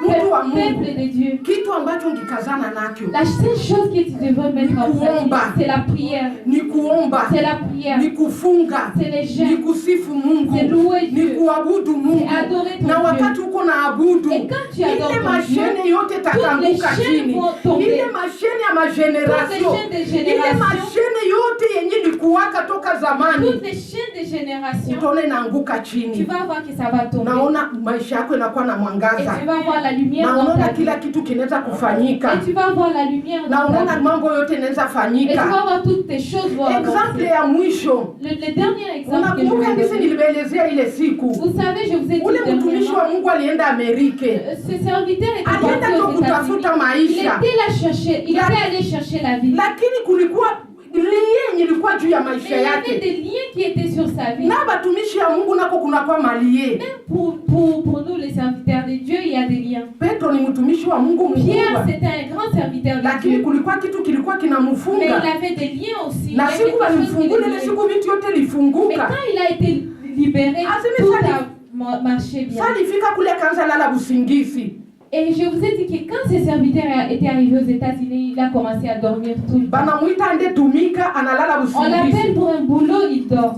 Peuple de Dieu. Kitu ambacho ngikazana nacho. La seule chose que tu devrais mettre en pratique, c'est la prière. Ni kuomba. C'est la prière. Ni kufunga. C'est les jeûnes. Ni kusifu Mungu. C'est louer Dieu. Ni kuabudu Mungu. C'est adorer ton na wakati Dieu. uko na abudu, Et quand tu adores ile ton mashene Dieu, yote tatanguka toutes les chaînes chini, vont tomber. ile mashene ya mageneration, Toutes les chaînes des ile générations. mashene yote yenye likuwaka toka zamani, Toutes les chaînes des générations, utaona inaanguka tu chini. vas voir que ça va tomber. Naona maisha yako inakuwa na Et mwangaza, tu vas voir la lumière na dans unaona ta vie. kila kitu kinaweza kufanyika, Et tu vas voir la lumière na dans ta unaona vie. mambo yote inaweza Et tu fanyika. vas voir toutes tes choses vont Exemple avancer. ya mwisho, Le dernier exemple que je unakumbuka vais jinsi donner. nilielezea ile siku Vous savez, je vous ai dit ule mtumishi wa dernièrement, Mungu alienda Amerika, ce serviteur était alienda parti ndo aux États-Unis. kutafuta Il maisha, était là chercher, il était allé chercher la vie. lakini kulikuwa liye ilikuwa juu ya Mais maisha il y avait yake, des liens qui étaient sur sa vie. na batumishi ya Mungu nako kunakuwa malie. Même pour nous, les serviteurs de Dieu, il y a des liens. Petro ni mtumishi wa Mungu Pierre, mkubwa, c'était un grand serviteur de lakini Dieu. kulikuwa kitu kilikuwa Mais il kinamfunga, avait des liens aussi. Il y na avait siku quelque chose qui walimfungula le ile liait. siku vitu yote Mais lifunguka. quand il a été libéré, Ah, c'est tout ça, a marché bien. Sasa alifika kule akaanza lala busingisi, Et je vous ai dit que quand ce serviteur était arrivé aux États-Unis, il a commencé à dormir tout le temps. banamuita ande tumika, analala On l'appelle busingisi, pour un boulot, il dort.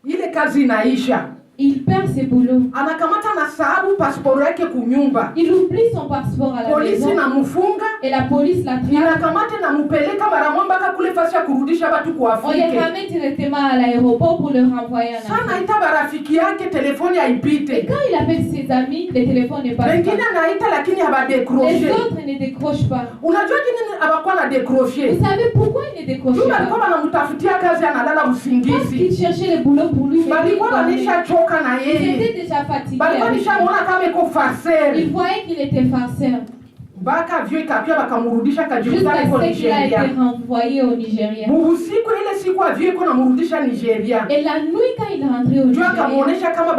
ile kazi inaisha, Il perd ses boulots. anakamata na sababu pasiporo yake kunyumba, Il oublie son passeport à la polisi maison. namfunga, Et la police l'attrape. inakamata na mupeleka mara moja mpaka kule fasi ya kurudisha watu kwa On les Afrika. ramène directement à l'aéroport pour le renvoyer en Sana Afrique. ita barafiki yake telefoni Et haipite, quand il appelle ses amis, le téléphone ne passe wengine pas. anaita lakini Les habadekroshe. autres ne décrochent pas. Unajua nini habakuwa na dekroshe? Vous savez pourquoi il ne décroche Juu alikuwa pas? wanamtafutia kazi, analala Parce usingizi, qu'il cherchait le boulot pour lui. Mais balikuwa il dormait. wanisha choka na Il yeye, était déjà fatigué. balikuwa avec lui. nishamwona kama iko farseri, Il voyait qu'il était farceur. mpaka vyo ikapia bakamrudisha Jusqu'à kajikuta iko ce qu'il a été Nigeria. renvoyé au Nigeria. Usiku ile siku avyo iko namrudisha Nigeria, Et la nuit, quand il est rentré au juu Nigeria, akamuonesha kama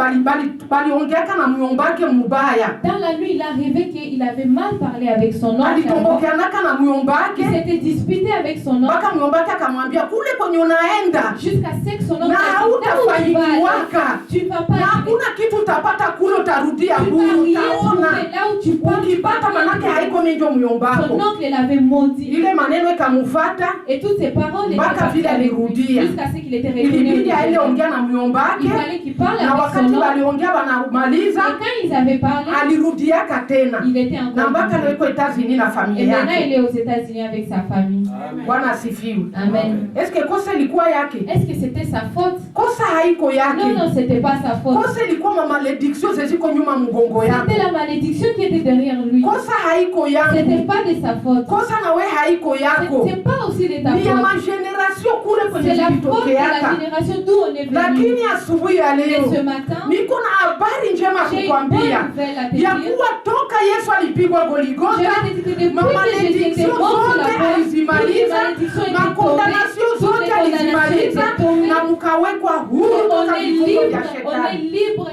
baliongeaka na myombake mubaya, dans la nuit, il a rêvé qu'il avait mal parlé avec son oncle. alitombokeanaka na Il myombake, s'était disputé avec son oncle mpaka myombake akamwambia kule kwenye unaenda jusqu'à ce que son oncle na a dit, là où tu vas aller, hautafanikiwaka, tu ne vas pas na arriver. hakuna kitu utapata kule, utarudia Tu vas bure, rien utaona trouver là où tu pars. ukipata manake haiko minjo Son myombako. oncle l'avait maudit. Ile maneno ikamufata, Et toutes ses paroles étaient mpaka parties vile avec lui, alirudia, jusqu'à ce qu'il était retourné au ilibidi aende Nigeria. ongea na myombake, Il fallait qu'il parle na avec wakati son oncle. waliongea wanamaliza, Et quand ils avaient parlé, alirudiaka tena, il était na encore mpaka vivant. leo iko États-Unis na Et familia maintenant, il yake. est aux États-Unis avec sa famille. Bwana asifiwe. Amen. Eske kosa ilikuwa yake? Est-ce que c'était sa faute? Kosa haiko Non, yake, non, c'était pas sa faute. kosa ilikuwa mamalediction zeziko nyuma mgongo yako. C'était la malédiction qui était derrière lui. Kosa haiko C'était yangu, pas de sa faute. kosa nawe haiko yako, C'est pas aussi de ta ni ya faute. mageneration kule C'est kwenye la faute de la zilitokeaka. génération d'où on est venu. Lakini asubuhi ya Et leo ce matin, niko na habari njema j'ai une bonne kukwambia nouvelle à te ya dire. kuwa toka Yesu alipigwa Je Goligota, vais te dire que depuis que Jésus était mamalediction mort sur zote la croix, toutes les alizimaliza, malédictions étaient makondanasio tombées, toutes zote les condamnations alizimaliza, étaient tombées. na mukawekwa huru On toka est vifungo libre, vya on est shetani. libre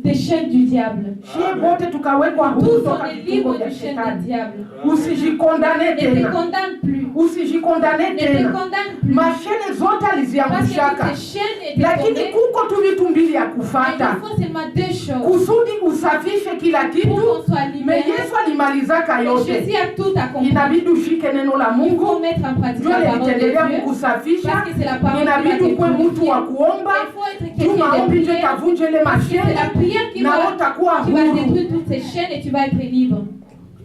des chaînes du diable. Shie bote tukawekwa huru Tous toka on est vifungo libre vya du chaîne du shetani. diable. Usijikondane Ne te tena, condamne plus. usijikondane Ne te tena. condamne plus. Mashene zote Parce que aliziangushaka, toutes ces chaînes étaient lakini tombées. kuko tu vitu mbili ya Mais il kufata faut seulement deux choses kusudi usafishe kila pour kitu. qu'on soit Me libéré. Yesu alimalizaka Et yote, Jésus a tout accompli. inabidi ushike neno la Il faut Mungu, mettre en pratique ndio la parole de litaendelea Dieu. kukusafisha. Parce que c'est la parole qui va Inabidi te ukuwe mtu purifier. wa kuomba, Il faut être juu quelqu'un maombi de ndio prière. itavunja ile Parce que c'est la mashene prière qui na va utakuwa huru. détruire toutes ces chaînes et tu vas être libre.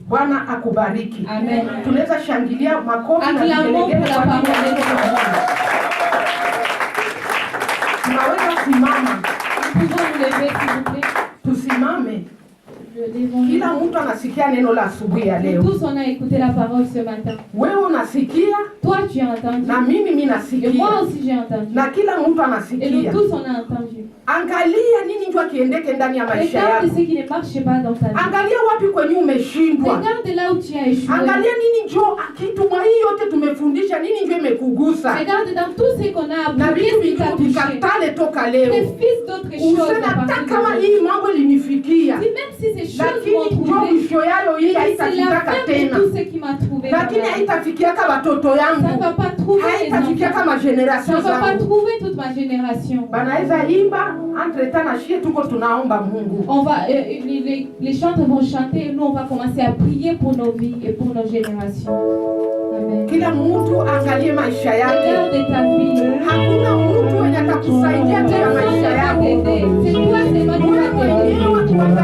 Bwana akubariki. Amen. Tunaweza shangilia makofi na Acclamons vigelegele pour la kwa ajili ya parole de neno la Dieu. Mungu. Tunaweza simama, Nous pouvons nous lever, s'il vous plaît. tusimame. Levons-nous. Kila mtu anasikia neno la asubuhi ya Nous leo. tous, on a écouté la parole ce matin. Wewe unasikia Toi, tu as entendu. na mimi Et moi nasikia aussi, j'ai entendu. na kila mtu Et nous anasikia. tous, on a entendu. Angalia nini ndio kiendeke ndani ya maisha Regarde yako. ce qui ne marche pas dans ta vie. Angalia wapi kwenye umeshindwa. Regarde là où tu as échoué. Angalia nini njo kitu mwa hii yote tumefundisha, nini njo imekugusa, Regarde dans tout ce qu'on a na appris, vitu qu'est-ce qui t'a vingine touché. vikatale toka Les leo. fils d'autres choses Useme à hata partir kama de hii mambo ilinifikia, Si même si ces choses lakini m'ont njo trouvé, mwisho yayo hii c'est la haitafikaka fin de tena, tout ce qui m'a trouvé. dans lakini ma vie. haitafikiaka watoto Ça ne yangu, va pas trouver les haitafikiaka enfants. Ça mageneration ne va pas zangu. trouver toute ma génération. Banaweza imba On va, les chantres vont chanter et nous on va commencer à prier pour nos vies et pour nos générations. Amen. Regarde ta vie. C'est toi seulement qui va t'aider.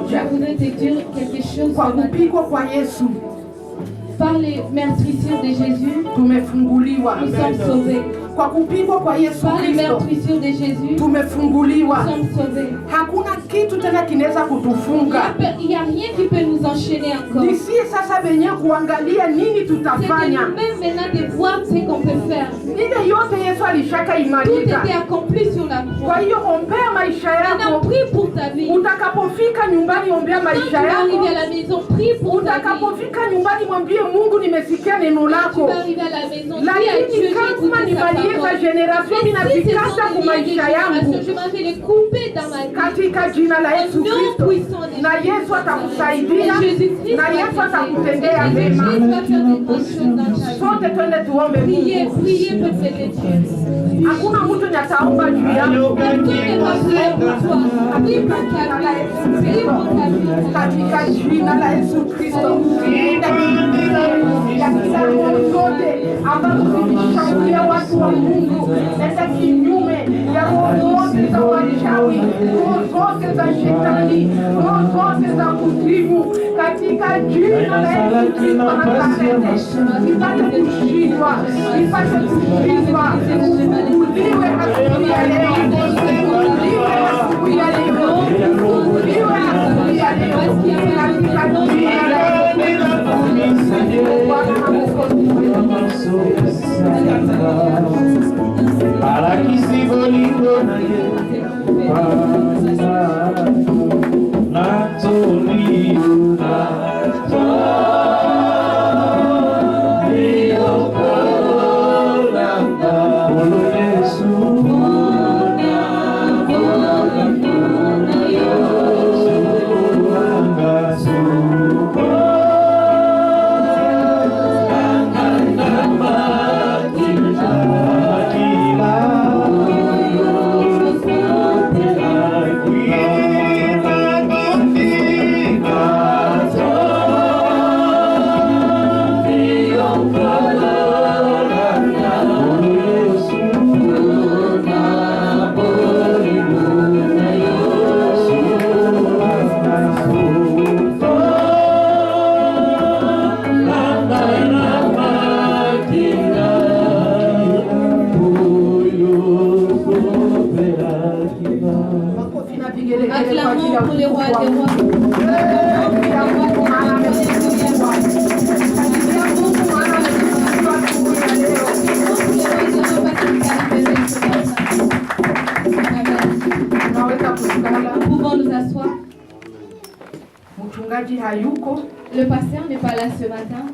Je voudrais te dire quelque chose. Par les meurtrissures de Jésus, nous sommes sauvés. Par les meurtrissures de Jésus, nous sommes sauvés. Il n'y a rien qui peut nous enchaîner encore. C'est nous-mêmes maintenant de voir ce qu'on peut faire. Tout était accompli sur la croix. Maintenant, prie pour ta vie. Quand tu vas arriver à la maison, prie pour ta vie. Quand tu vas arriver à la maison, prie à Dieu. Je m'en vais les couper dans ma vie. Nom puissant de Jésus. Jésus-Christ va faire des bonnes choses dans ta vie. Priez, priez, peuple de Dieu. Personne n'est pas prêt pour toi. Prie pour ta vie. Prie pour ta vie. Essa kinyume ya roho zote za wachawi, roho zote za shetani, roho zote za kuzimu, katika jina la Yesu Kristo ipate kushindwa, ipate kushindwa. Uliwe asubuhi ya leo, uliwe asubuhi ya leo, uliwe asubuhi ya leo, katika jina la Yesu. Para que se volvió na toliuna mchungaji hayuko. Le pasteur n'est pas là ce matin.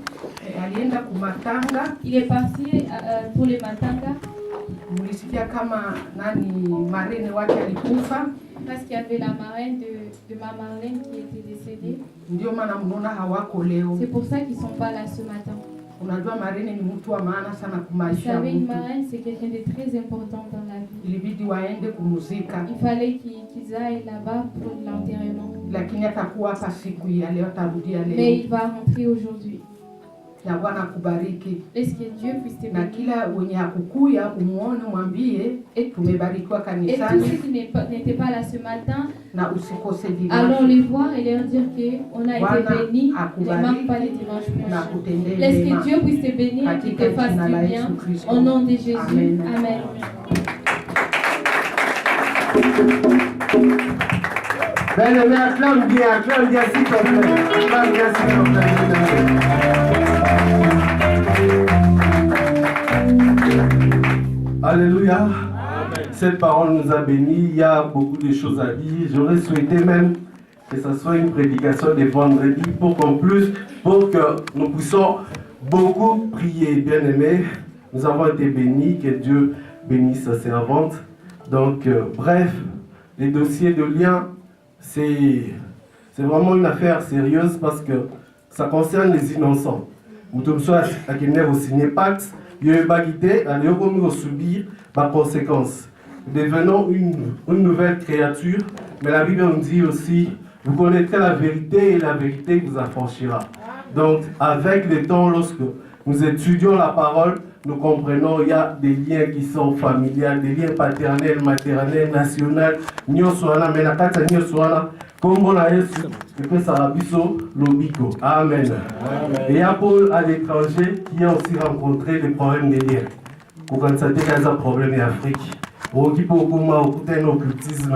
Alienda kumatanga. Il est parti pour les matanga. Mulisikia kama nani marraine wake alikufa. Parce qu'il y avait la marraine de ma marraine qui était décédée. Ndio maana mnaona hawako leo. C'est pour ça qu'ils sont pas là ce matin. Unajua marraine ni mtu wa maana sana Vous kumaisha. savez, une marraine c'est quelqu'un de très important dans la vie. Ilibidi waende kumuzika. Il fallait qu'ils aillent là-bas pour l'enterrement. Lakini atakuwa hapa siku ya leo, atarudia leo. Mais il va rentrer aujourd'hui. Na Bwana akubariki. Est-ce que Dieu puisse te Na bénir? kila wenye hakukuya umuone, mwambie tumebarikiwa Et tous kanisani ceux qui n'étaient pas là ce matin, na usikose allons dimanche les voir et leur dire qu'on a été bénis. Ne manque pas les dimanches na prochains. kutendee Laisse mema. que Dieu puisse te bénir et qu'il te fasse du bien. Au nom de Jésus. Amen. Amen. Bien-aimé, acclame bien s'il te plaît. Acclame bien s'il te plaît. Alléluia. Cette parole nous a bénis. Il y a beaucoup de choses à dire. J'aurais souhaité même que ce soit une prédication de vendredi pour que nous puissions beaucoup prier. Bien-aimés, nous avons été bénis. Que Dieu bénisse sa servante. Donc, bref, les dossiers de lien, c'est vraiment une affaire sérieuse parce que ça concerne les innocents. Nous sommes à Guinée signé pacte, il y a eu bagité, allez subir par conséquence. Devenons une nouvelle créature, mais la Bible nous dit aussi, vous connaîtrez la vérité et la vérité vous affranchira. Donc, avec le temps, lorsque nous étudions la parole, nous comprenons il y a des liens qui sont familiaux, des liens paternels, maternels, nationaux, nyoswana, mais la carte nyoswana, comme on a reçu, et que ça a l'obiko. Amen. Et il y a Paul à l'étranger qui a aussi rencontré des problèmes de liens. Pour constater qu'il y a un problème en Afrique. Au qui peut occulter l'occultisme,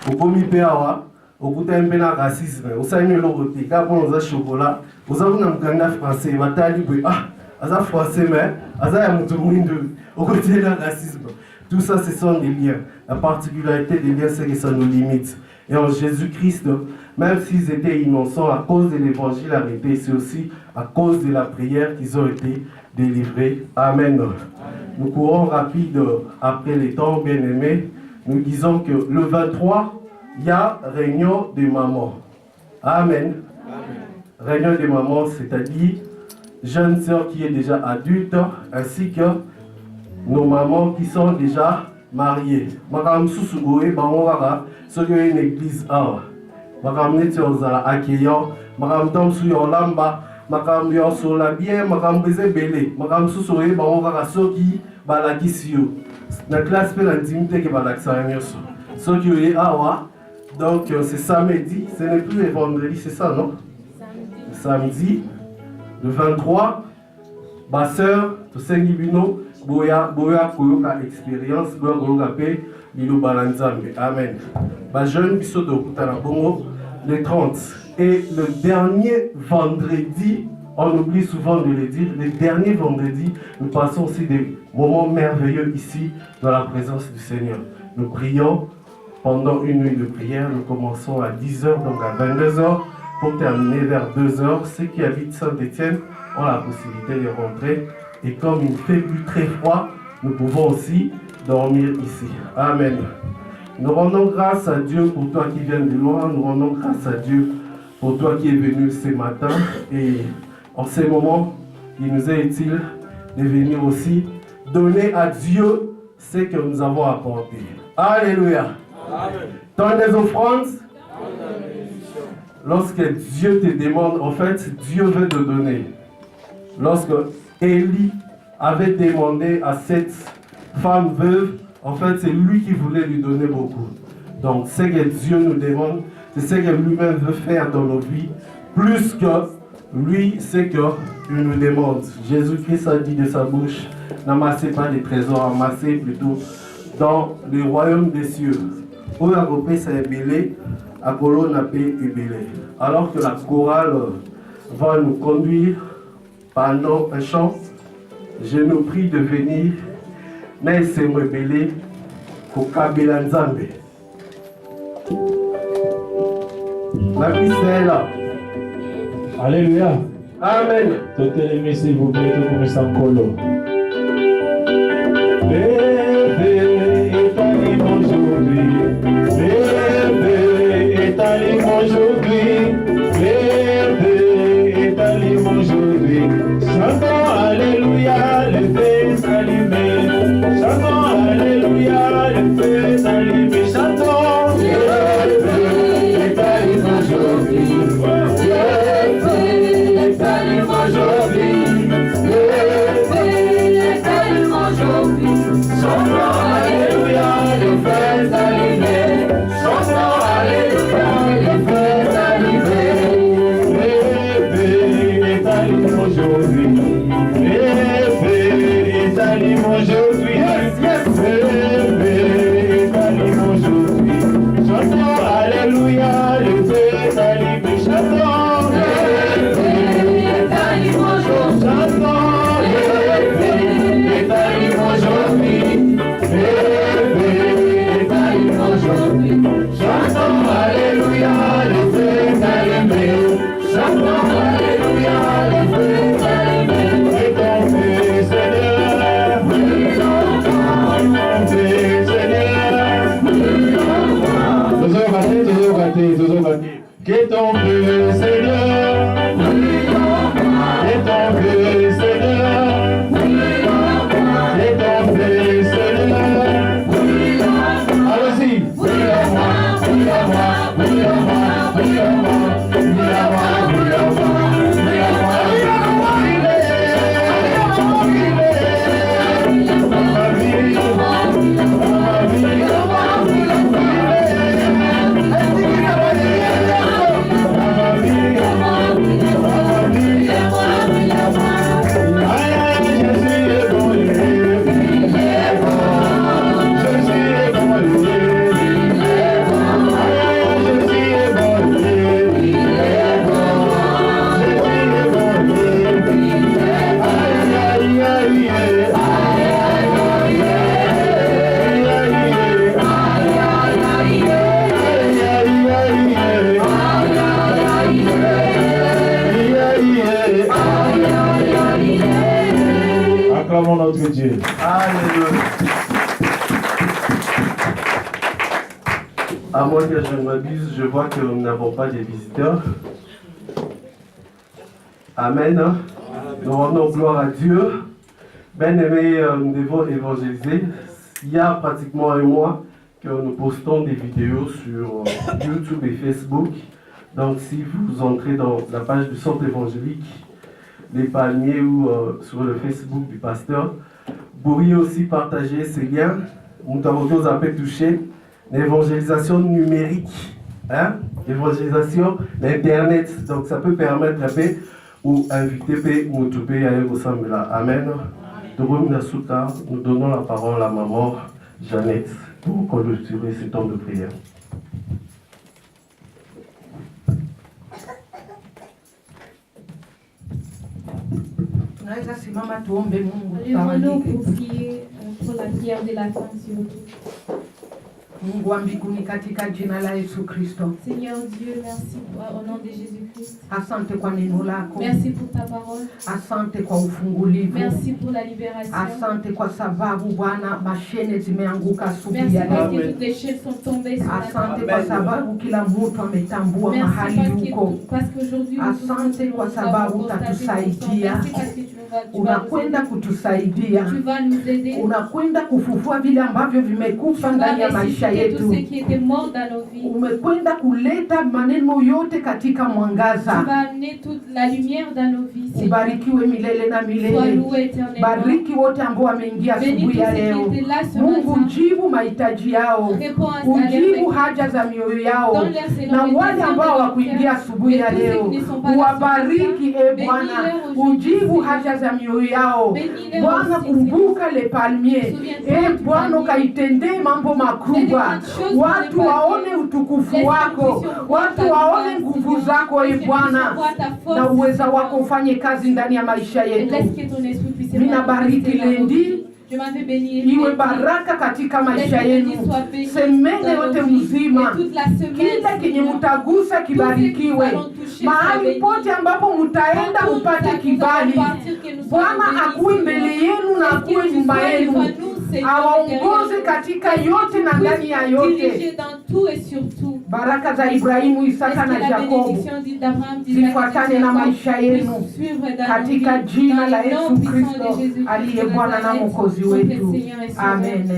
au commis péawa, au côté un racisme, au sein de l'Europe, quand on a chocolat, vous avez un candidat français, il va t'aller, Aza français, mais Aza au côté du racisme. Tout ça, ce sont des liens. La particularité des liens, c'est que ça nous limite. Et en Jésus-Christ, même s'ils étaient innocents à cause de l'évangile arrêté, c'est aussi à cause de la prière qu'ils ont été délivrés. Amen. Nous courons rapide après les temps, bien-aimés. Nous disons que le 23, il y a réunion des mamans. Amen. Réunion des mamans, c'est-à-dire jeune sœur qui est déjà adulte, ainsi que nos mamans qui sont déjà mariées. Madame Sousougoé, Bangora, ce qui est une église, Madame Netioza, accueillant, Madame Domsou Yolamba, Madame Yosola bien, Madame Bezebele, Madame Sousougoé, Bangora, ce qui balakisio. La classe fait l'intimité qui balakisio. Ce qui est awa, donc c'est samedi, ce n'est plus le vendredi, c'est ça, non? Samedi. Le 23, ma soeur, tu sais, Nibino, Boya Koyoka expérience, Boya Koyoka Pe, Milo Balanzambe. Amen. Ma jeune Bisso de Okutana Bongo, le 30. Et le dernier vendredi, on oublie souvent de le dire, le dernier vendredi, nous passons aussi des moments merveilleux ici, dans la présence du Seigneur. Nous prions pendant une nuit de prière, nous commençons à 10h, donc à 22h. Pour terminer vers 2h, ceux qui habitent Saint-Étienne ont la possibilité de rentrer. Et comme il fait plus très froid, nous pouvons aussi dormir ici. Amen. Nous rendons grâce à Dieu pour toi qui viens de loin. Nous rendons grâce à Dieu pour toi qui es venu ce matin. Et en ces moments, il nous est utile de venir aussi donner à Dieu ce que nous avons apporté. Alléluia. Amen. Dans les offrandes, lorsque Dieu te demande, en fait, Dieu veut te donner. Lorsque Élie avait demandé à cette femme veuve, en fait, c'est lui qui voulait lui donner beaucoup. Donc, ce que Dieu nous demande, c'est ce que lui-même veut faire dans nos vies, plus que lui, ce qu'il nous demande. Jésus-Christ a dit de sa bouche, n'amassez pas des trésors, amassez plutôt dans le royaume des cieux. Où la copée s'est ébélée, à Colo n'a pas ébélé. Alors que la chorale va nous conduire pendant un chant, je nous prie de venir, Naïse Mwebele, Kokabela Nzambe. La vie c'est là. Alléluia. Amen. Tout aimé, s'il vous plaît, tout comme ça en colo. Bébé est allé aujourd'hui. Bébé est allé aujourd'hui. Bébé est allé aujourd'hui. Chantons Alléluia, le feu est allumé. Chantons Alléluia, le feu est allumé. Chantons. Bébé est allé aujourd'hui. Bébé est allé aujourd'hui. Bébé est allé aujourd'hui. Chantons Alléluia, le feu est allumé. Chantons Alléluia, le feu est allumé. Bébé est allumé aujourd'hui. Bébé est allumé aujourd'hui. Bébé est allumé aujourd'hui. Chantons Alléluia, le feu est allumé. Chantons. Bébé est allumé aujourd'hui. Chantons. Bébé est allumé aujourd'hui. Bébé est allumé aujourd'hui. Chantons Alléluia, le feu est allumé. Chantons Alléluia, le feu est allumé. Et ton feu, Seigneur. Ton feu, Seigneur. Toujours raté. Que ton feu, Seigneur. Que ton feu, Seigneur. Que ton feu, Seigneur. Allons-y. Brille à moi, brille à moi, brille à moi, brille à moi, brille à moi, brille à moi, brille à moi, brille à moi, Acclamons notre Dieu. Alléluia. À moins que je ne m'abuse, je vois que nous n'avons pas de visiteurs. Amen. Nous rendons gloire à Dieu. Bien-aimés, nous devons évangéliser. Il y a pratiquement un mois que nous postons des vidéos sur YouTube et Facebook. Donc si vous entrez dans la page du centre évangélique Les Palmiers ou sur le Facebook du pasteur, vous pourriez aussi partager ces liens. Nous avons appelé toucher l'évangélisation numérique, l'évangélisation d'Internet. Donc ça peut permettre un peu ou inviter ou trouver à ressemble là. Amen. Nous donnons la parole à maman Jeannette pour clôturer ce temps de prière. Lève-nous pour prier pour la prière de la femme surtout. Mungu wa mbinguni katika jina la Yesu Kristo. Seigneur Dieu, merci au nom de Jésus-Christ. Asante kwa neno lako. Merci pour ta parole. Asante kwa ufungulivu. Merci pour la libération. Asante kwa sababu Bwana mashene zimeanguka asubuhi Merci ya parce leo. que toutes les chaînes sont tombées sur la Asante kwa sababu kila mtu ametambua mahali yuko. Asante kwa sababu utatusaidia. Unakwenda kutusaidia. Unakwenda kufufua vile ambavyo vimekufa ndani ya maisha yetu. Umekwenda kuleta maneno yote katika mwangaza. Ubarikiwe milele na milele. Bariki wote ambao wameingia asubuhi ya leo. Mungu, jibu mahitaji yao. Ujibu haja za mioyo yao. Na wale ambao hawakuingia asubuhi ya leo, uwabariki Bwana. Ujibu haja za mioyo yao. Bwana, kumbuka Les Palmiers. Bwana, kaitendee mambo makubwa. Watu waone utukufu wako. Watu waone nguvu zako Bwana. Na uweza wako ufanye kazi ndani ya maisha yetu. Ninabariki Lendi Je m'avais béni. Iwe baraka katika maisha yenu. Semene yote mzima. Kila kenye mutagusa kibarikiwe. Mahali pote ambapo mutaenda mupate kibali. Bwana akuwe mbele yenu na akuwe nyuma yenu. Awaongoze katika yote na ndani ya yote. Baraka za Ibrahimu, Isaka na Yakobo zifuatane na maisha yenu katika jina la Yesu Kristo aliye Bwana na Mwokozi wetu. Amen.